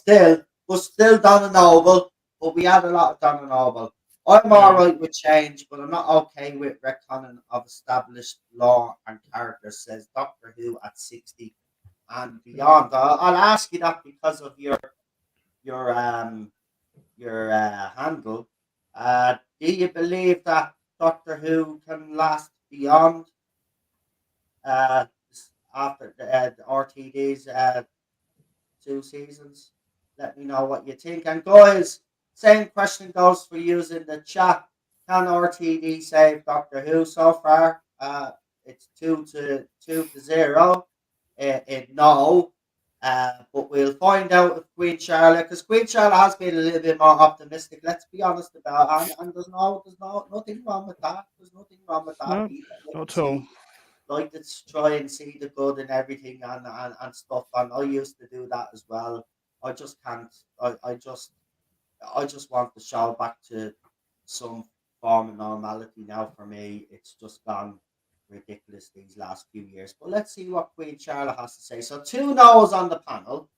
still Donna Noble. But we had a lot of Donna Noble. I'm all right with change, but I'm not okay with retconning of established lore and characters, says Doctor Who at 60 and beyond. I'll ask you that because of your handle. Do you believe that Doctor Who can last beyond after the RTD's 2 seasons? Let me know what you think. And guys, same question goes for you in the chat. Can RTD save Doctor Who so far? It's 2-0. No. But we'll find out with Queen Charlotte, because Queen Charlotte has been a little bit more optimistic. Let's be honest about it. And there's nothing wrong with that. There's nothing wrong with that. No, not at all. Like to try and see the good in everything and stuff. And I used to do that as well. I just can't. I just want the show back to some form of normality now. For me, it's just gone ridiculous these last few years. But let's see what Queen Charlotte has to say. So 2 no's on the panel.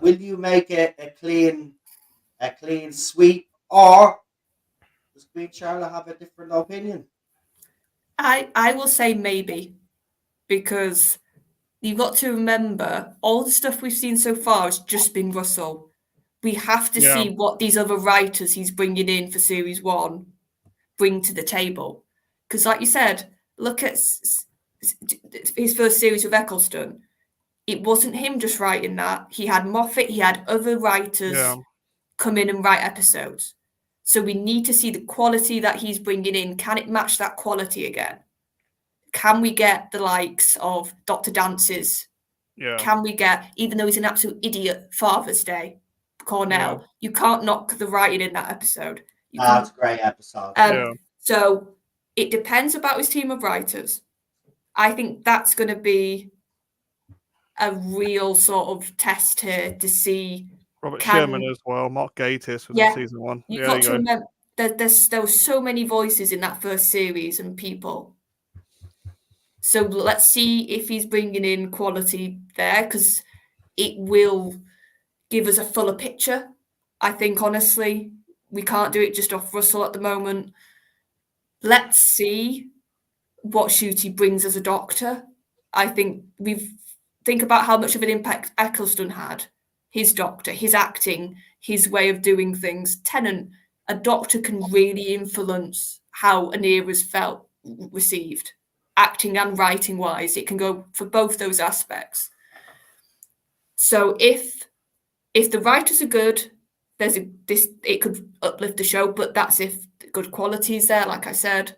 Will you make it a clean sweep, or does Queen Charlotte have a different opinion? I will say maybe, because you've got to remember all the stuff we've seen so far has just been Russell. We have to see what these other writers he's bringing in for series 1 bring to the table. Because, like you said, look at his first series with Eccleston. It wasn't him just writing that. He had Moffat, he had other writers come in and write episodes. So we need to see the quality that he's bringing in. Can it match that quality again? Can we get the likes of Dr. Dances? Yeah. Can we get, even though he's an absolute idiot, Father's Day, Cornell, you can't knock the writing in that episode. That's a great episode. So it depends about his team of writers. I think that's going to be a real sort of test here to see. Robert Sherman as well, Mark Gatiss was in season 1. You've got to remember there were so many voices in that first series and people. So let's see if he's bringing in quality there, because it will give us a fuller picture. I think, honestly, we can't do it just off Russell at the moment. Let's see what Ncuti brings as a doctor. I think think about how much of an impact Eccleston had. His doctor, his acting, his way of doing things. Tennant, a doctor can really influence how an era's felt received. Acting and writing wise, it can go for both those aspects. So if the writers are good, it could uplift the show, but that's if good quality is there, like I said.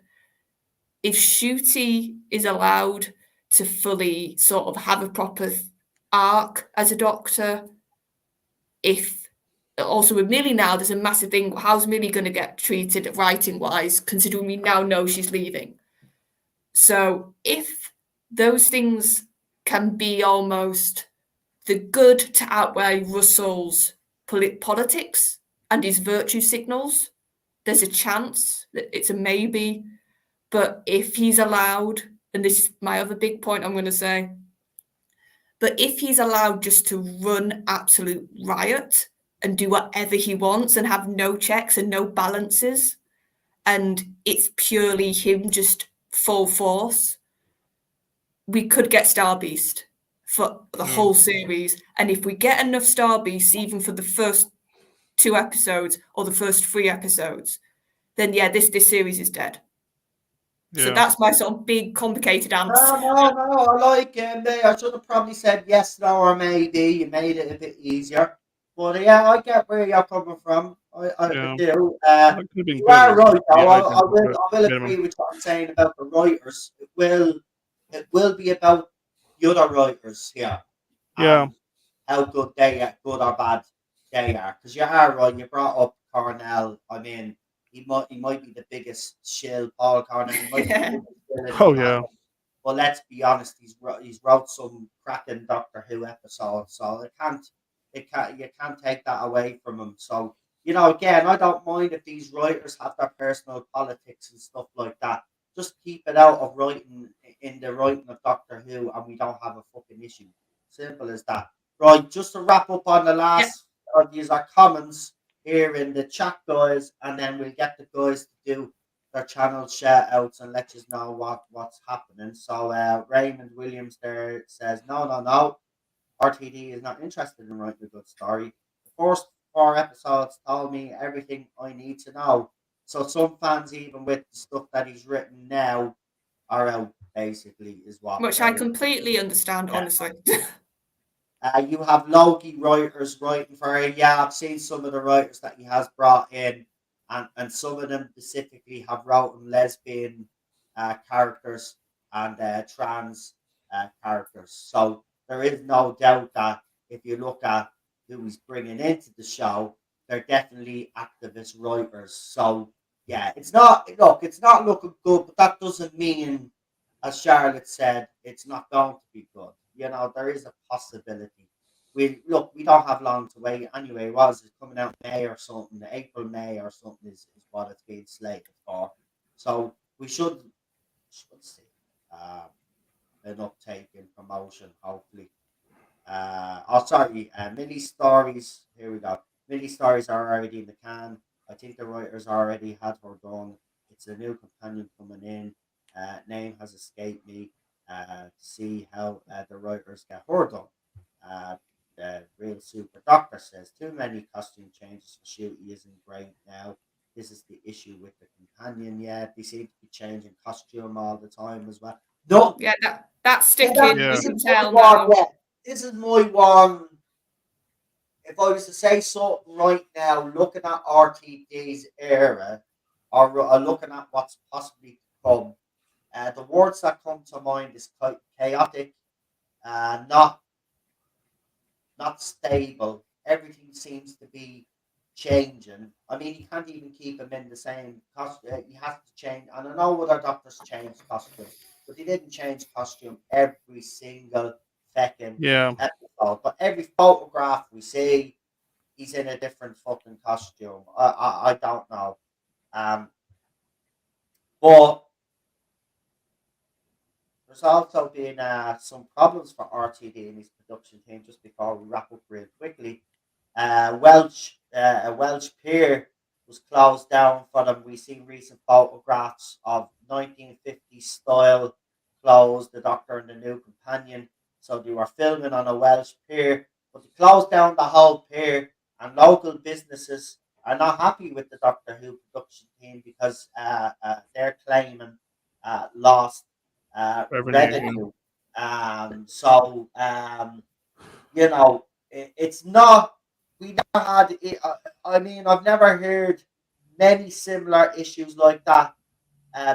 If Ncuti is allowed to fully sort of have a proper arc as a doctor, if also with Millie now, there's a massive thing. How's Millie going to get treated writing wise, considering we now know she's leaving? So if those things can be almost the good to outweigh Russell's politics and his virtue signals, there's a chance that it's a maybe. But if he's allowed, and this is my other big point I'm going to say, but if he's allowed just to run absolute riot and do whatever he wants and have no checks and no balances, and it's purely him just full force, we could get Star Beast for the whole series. And if we get enough Star Beasts, even for the first 2 episodes or the first 3 episodes, then this series is dead. So that's my sort of big, complicated answer. No, I like it. I should have probably said yes, no, or maybe. You made it a bit easier. But I get where you're coming from. I do. You are right, though. I will agree with what I'm saying about the writers. It will be about the other writers here. How good or bad they are. Because you are right. You brought up Cornell. I mean, he might be the biggest shill, Paul Cornell. He might be the biggest shill but let's be honest, he's wrote some cracking Doctor Who episodes, so you can't take that away from him. So again, I don't mind if these writers have their personal politics and stuff like that. Just keep it out of writing in the writing of Doctor Who, and we don't have a fucking issue. Simple as that. Right, just to wrap up on the last of these are comments here in the chat, guys, and then we'll get the guys to do their channel shout outs and let you know what's happening. So Raymond Williams there says no, RTD is not interested in writing a good story. The first 4 episodes told me everything I need to know. So some fans, even with the stuff that he's written now, are out, basically, is what. Which I completely understand, honestly. You have Loki writers writing for it. Yeah, I've seen some of the writers that he has brought in, and some of them specifically have written lesbian characters and trans characters. So there is no doubt that if you look at who he's bringing into the show, they're definitely activist writers. So it's not looking good, but that doesn't mean, as Charlotte said, it's not going to be good. There is a possibility. We don't have long to wait anyway. It's coming out May or something, April, May or something is what it's being slated for. So we should see an uptake in promotion, hopefully. Mini stories. Here we go. Mini stories are already in the can. I think the writers already had her done. It's a new companion coming in. Name has escaped me. To see how the writers get her done. the real super doctor says too many costume changes for Shooty isn't great now. This is the issue with the companion. Yeah, they seem to be changing costume all the time as well. No, Yeah, that's yeah, sticking. Yeah. You this can is my tell one. now. Yeah, this is my one. If I was to say something right now, looking at RTD's era, or looking at what's possibly to come, the words that come to mind is chaotic, not stable. Everything seems to be changing. I mean, you can't even keep him in the same costume. You have to change. And I know other doctors change costume, but they didn't change costume every single second Yeah. episode. But every photograph we see, he's in a different fucking costume. I don't know. But there's also been some problems for RTD and his production team. Just before we wrap up real quickly, a Welsh pier was closed down for them. We see recent photographs of 1950s style clothes, the Doctor and the new companion. So they were filming on a Welsh pier, but they closed down the whole pier, and local businesses are not happy with the Doctor Who production team because they're claiming lost Revenue. revenue. So you know, it's not. We never had it. I mean, I've never heard many similar issues like that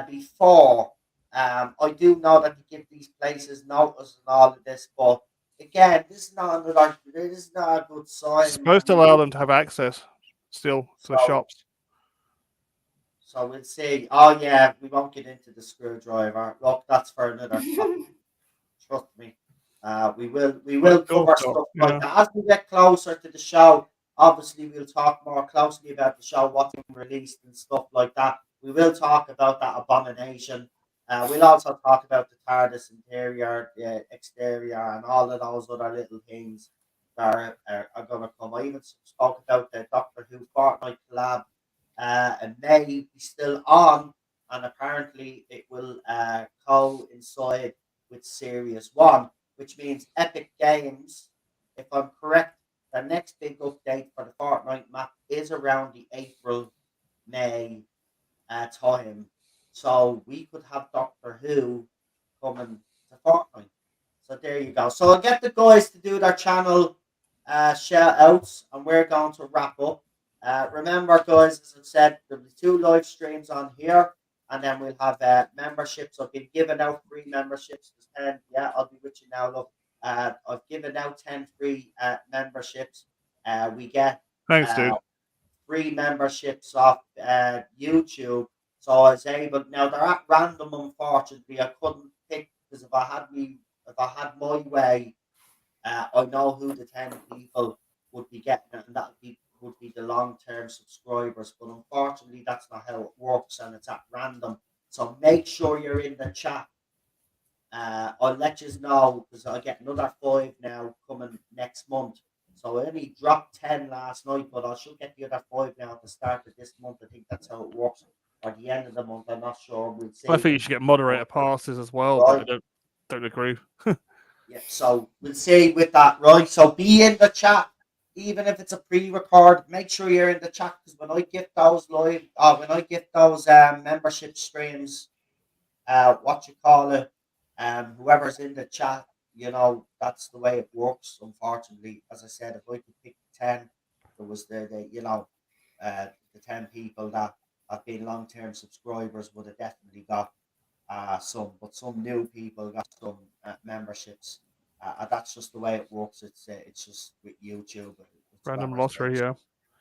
before. I do know that they give these places notice and all of this, but again, this is not another. This is not a good sign. It's supposed to allow them to have access still to the shops. So we'll see. Oh yeah, we won't get into the screwdriver. Look, that's for another topic. Trust me. We will cover stuff like that as we get closer to the show. Obviously, we'll talk more closely about the show, what's been released and stuff like that. We will talk about that abomination. We'll also talk about the TARDIS interior, the exterior, and all of those other little things that are going to come. I even spoke about the Doctor Who Fortnite collab, and may be still on, and apparently it will coincide with Series 1, which means Epic Games, if I'm correct, the next big update for the Fortnite map is around the April, May time. So we could have Doctor Who coming to Fortnite. So there you go. So I'll get the guys to do their channel shout outs, and we're going to wrap up. Remember, guys, as I said, there'll be 2 live streams on here, and then we'll have memberships. I've been giving out free memberships. There's 10. Yeah, I'll be with you now. Look, I've given out 10 free memberships. We get Thanks, dude. free memberships off YouTube. So I was able. Now they're at random. Unfortunately, I couldn't pick because if I had my way, I know who the 10 people would be getting it, and would be the long-term subscribers. But unfortunately, that's not how it works, and it's at random. So make sure you're in the chat. I'll let you know because I get another 5 now coming next month. So I only dropped 10 last night, but I should get the other 5 now at the start of this month. I think that's how it works. Or the end of the month, I'm not sure. We'll see. I think you should get moderator passes as well, right. but I don't agree. Yeah, so we'll see with that, right? So be in the chat, even if it's a pre-record. Make sure you're in the chat because when I get those membership streams, what you call it, whoever's in the chat, that's the way it works. Unfortunately, as I said, if I could pick 10, there was the 10 people that have been long-term subscribers would have definitely got but some new people got some memberships. And that's just the way it works. It's just with YouTube. It's Random whoever's lottery, first. yeah.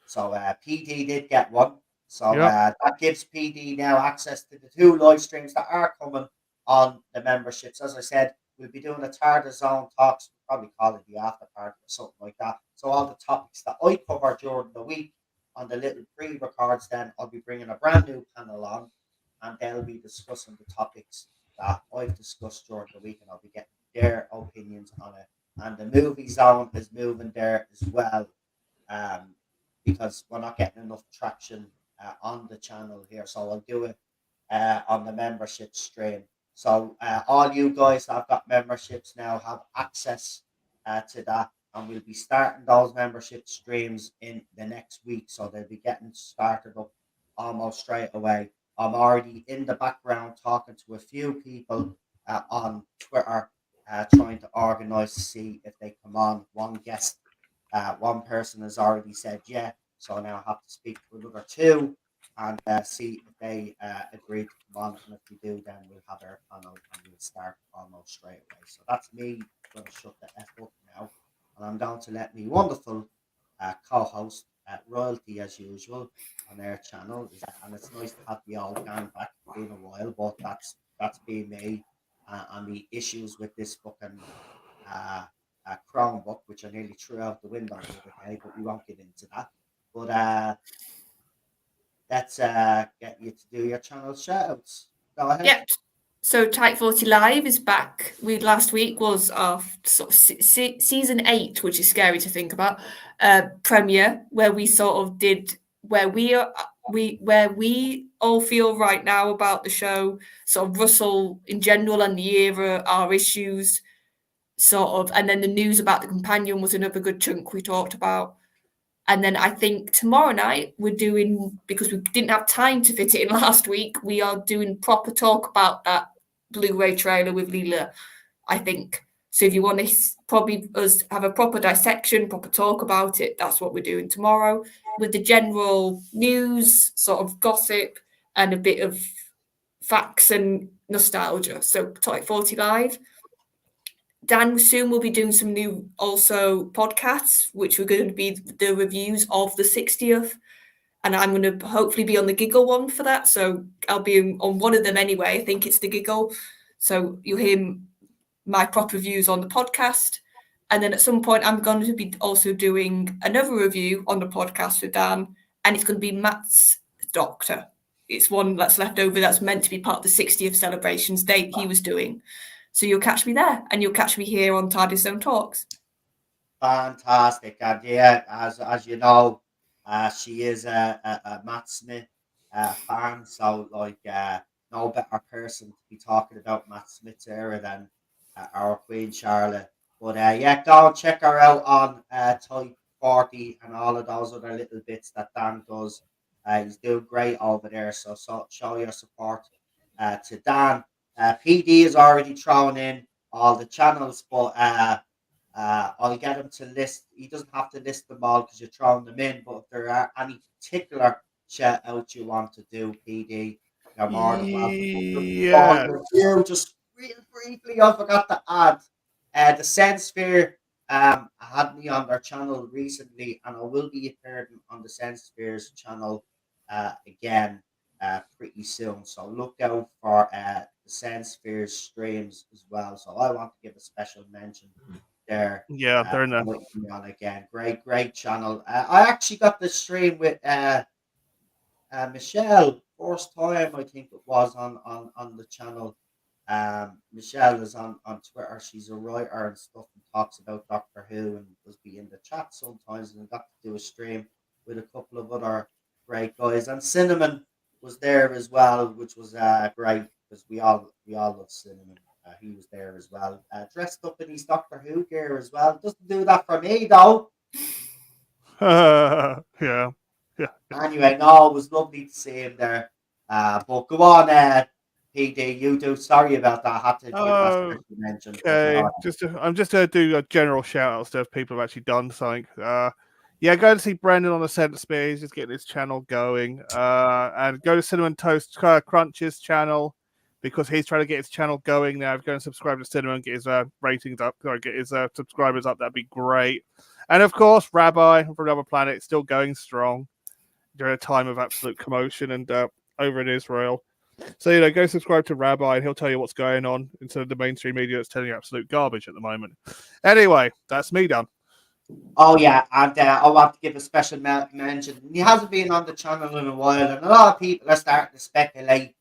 So PD did get one. So Yep. that gives PD now access to the 2 live streams that are coming on the memberships. As I said, we'll be doing a Tardis Zone talks. We'll probably call it the after party or something like that. So all the topics that I cover during the week on the little pre-records, then I'll be bringing a brand new panel on, and they'll be discussing the topics that I've discussed during the week, and I'll be getting their opinions on it. And the movie zone is moving there as well, because we're not getting enough traction on the channel here. So I'll do it on the membership stream. So all you guys that have got memberships now have access to that. and we'll be starting those membership streams in the next week. So they'll be getting started up almost straight away. I'm already in the background talking to a few people on Twitter, trying to organize to see if they come on. One guest, one person has already said yeah, so now I have to speak to another two and see if they agree to come on. And if we do, then we'll have our panel and we'll start almost straight away. So that's me going to shut the F up now, and I'm going to let me wonderful co-host Royalty as usual on their channel. And it's nice to have the old gang back. It's been a while, but that's been me and the issues with this fucking Chromebook, which I nearly threw out the window the other day, but we won't get into that. But let's get you to do your channel shoutouts. Go ahead. Yep. So Type 40 Live is back. Last week was our sort of season 8, which is scary to think about, premiere, where we sort of did where we all feel right now about the show, sort of Russell in general and the era, our issues, sort of, and then the news about the companion was another good chunk we talked about. And then I think tomorrow night we're doing, because we didn't have time to fit it in last week, we are doing proper talk about that Blu-ray trailer with Leela, I think. So if you want to probably us have a proper dissection, proper talk about it, that's what we're doing tomorrow, with the general news, sort of gossip, and a bit of facts and nostalgia. So Type 40 Live. Dan, soon we'll be doing some new also podcasts, which are going to be the reviews of the 60th. And I'm going to hopefully be on the Giggle one for that. So I'll be on one of them anyway. I think it's the Giggle. So you'll hear my proper views on the podcast. And then at some point, I'm going to be also doing another review on the podcast with Dan. And it's going to be Matt's Doctor. It's one that's left over that's meant to be part of the 60th celebrations date he was doing. So you'll catch me there, and you'll catch me here on Tardis Zone Talks. Fantastic. And yeah, as you know, she is a Matt Smith fan. So, like, no better person to be talking about Matt Smith's era than our Queen Charlotte. But yeah, go and check her out on Type 40 and all of those other little bits that Dan does. He's doing great over there. So show your support to Dan. PD is already thrown in all the channels, but I'll get him to list. He doesn't have to list them all because you're throwing them in. But if there are any particular shout outs you want to do, PD, you're more than welcome. Yeah. Just real briefly, I forgot to add the Sense Sphere. Had me on their channel recently, and I will be appearing on the Sense Sphere's channel again pretty soon. So look out for the Sense Sphere's streams as well. So I want to give a special mention there. Yeah, they're in there. On again. Great channel. I actually got the stream with Michelle, first time I think it was on the channel. Michelle is on Twitter. She's a writer and stuff and talks about Doctor Who and does be in the chat sometimes, and I got to do a stream with a couple of other great guys. And Cinnamon was there as well, which was great because we all love Cinnamon. He was there as well, dressed up in his Doctor Who gear as well. Doesn't do that for me though. Yeah. Anyway, no, it was lovely to see him there. But go on, PD, you do. Sorry about that. I had to give that special mention. Okay, I'm just going to do a general shout out to if people have actually done something. Yeah, go and see Brendan on the Centre Spear. He's just getting his channel going. And go to Cinnamon Toast Crunch's channel because he's trying to get his channel going now. Go and subscribe to Cinnamon, get his ratings up, or get his subscribers up. That'd be great. And of course, Rabbi from Another Planet still going strong during a time of absolute commotion and over in Israel. So, go subscribe to Rabbi and he'll tell you what's going on instead of the mainstream media that's telling you absolute garbage at the moment. Anyway, that's me done. Oh, yeah, and I want to give a special mention. He hasn't been on the channel in a while, and a lot of people are starting to speculate,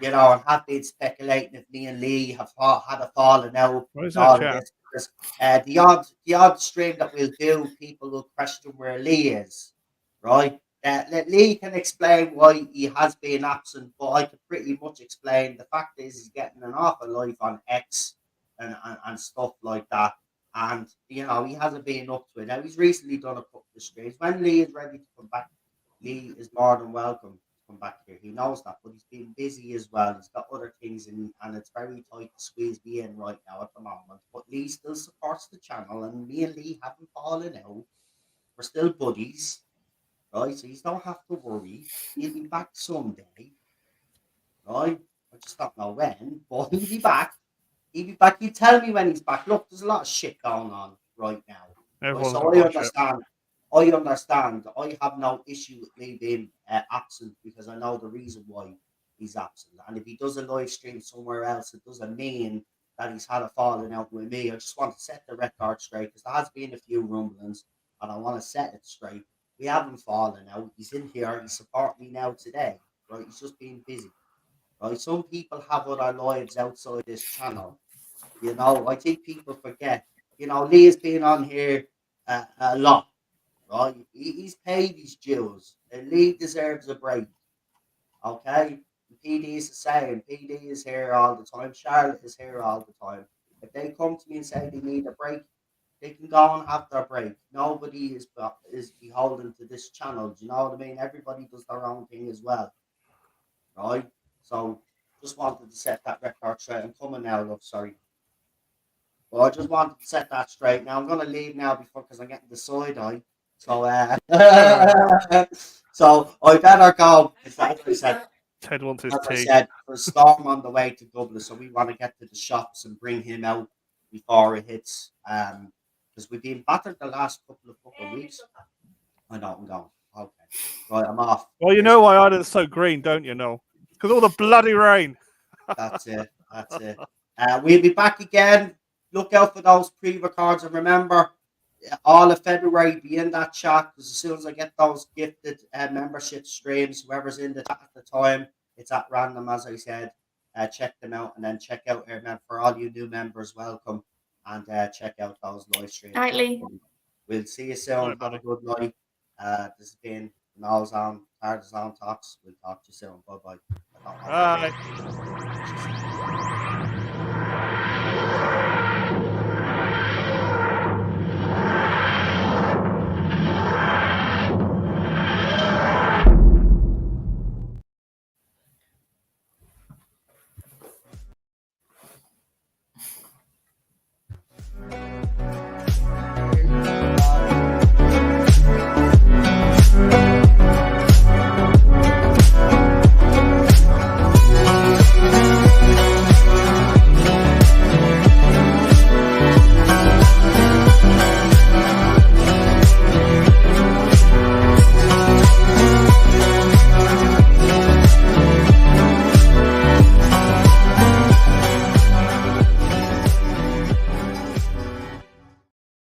and have been speculating if me and Lee have had a falling out. What is All that, of this, because the odd stream that we'll do, people will question where Lee is, right? Lee can explain why he has been absent, but I could pretty much explain the fact is he's getting an awful life on X and stuff like that. And, you know, he hasn't been up to it. Now, he's recently done a couple of streams. When Lee is ready to come back, Lee is more than welcome to come back here. He knows that, but he's been busy as well. He's got other things in, and it's very tight to squeeze me in right now at the moment. But Lee still supports the channel, and me and Lee haven't fallen out. We're still buddies, right? So you don't have to worry. He'll be back someday, right? I just don't know when, but he'll be back. He'll be back. You tell me when he's back. Look, there's a lot of shit going on right now. Everyone's So got I one shit. understand. I understand. I have no issue with Lee being absent because I know the reason why he's absent. And if he does a live stream somewhere else, it doesn't mean that he's had a falling out with me. I just want to set the record straight because there has been a few rumblings and I want to set it straight. We haven't fallen out. He's in here. He's supporting me now today. Right? He's just being busy. Right? Some people have other lives outside this channel. You know, I think people forget. You know, Lee has been on here a lot. Right? He's paid his dues. And Lee deserves a break. Okay? PD is the same. PD is here all the time. Charlotte is here all the time. If they come to me and say they need a break, they can go and have their break. Nobody is beholden to this channel. Do you know what I mean? Everybody does their own thing as well. Right? So just wanted to set that record straight. I'm coming now, love. Sorry. Well, I just wanted to set that straight. Now I'm gonna leave now because I'm getting the side eye. So so I better go. As I said, Ted wants his as I tea. said, there's Storm on the way to Dublin, so we want to get to the shops and bring him out before it hits. Because we've been battered the last couple of weeks. I know I'm going. Okay, right, I'm off. Well, you know why Ireland's so green, don't you, Noel? Because all the bloody rain. That's it. That's it. We'll be back again. Look out for those pre-records, and remember, all of February be in that chat because as soon as I get those gifted membership streams, whoever's in the chat at the time, it's at random, as I said. Check them out and then check out for all you new members, welcome, and check out those live streams. Nightly. We'll see you soon. Right, Have a good night. This has been Nose on Tardis on Talks. We'll talk to you soon. Bye bye. Bye.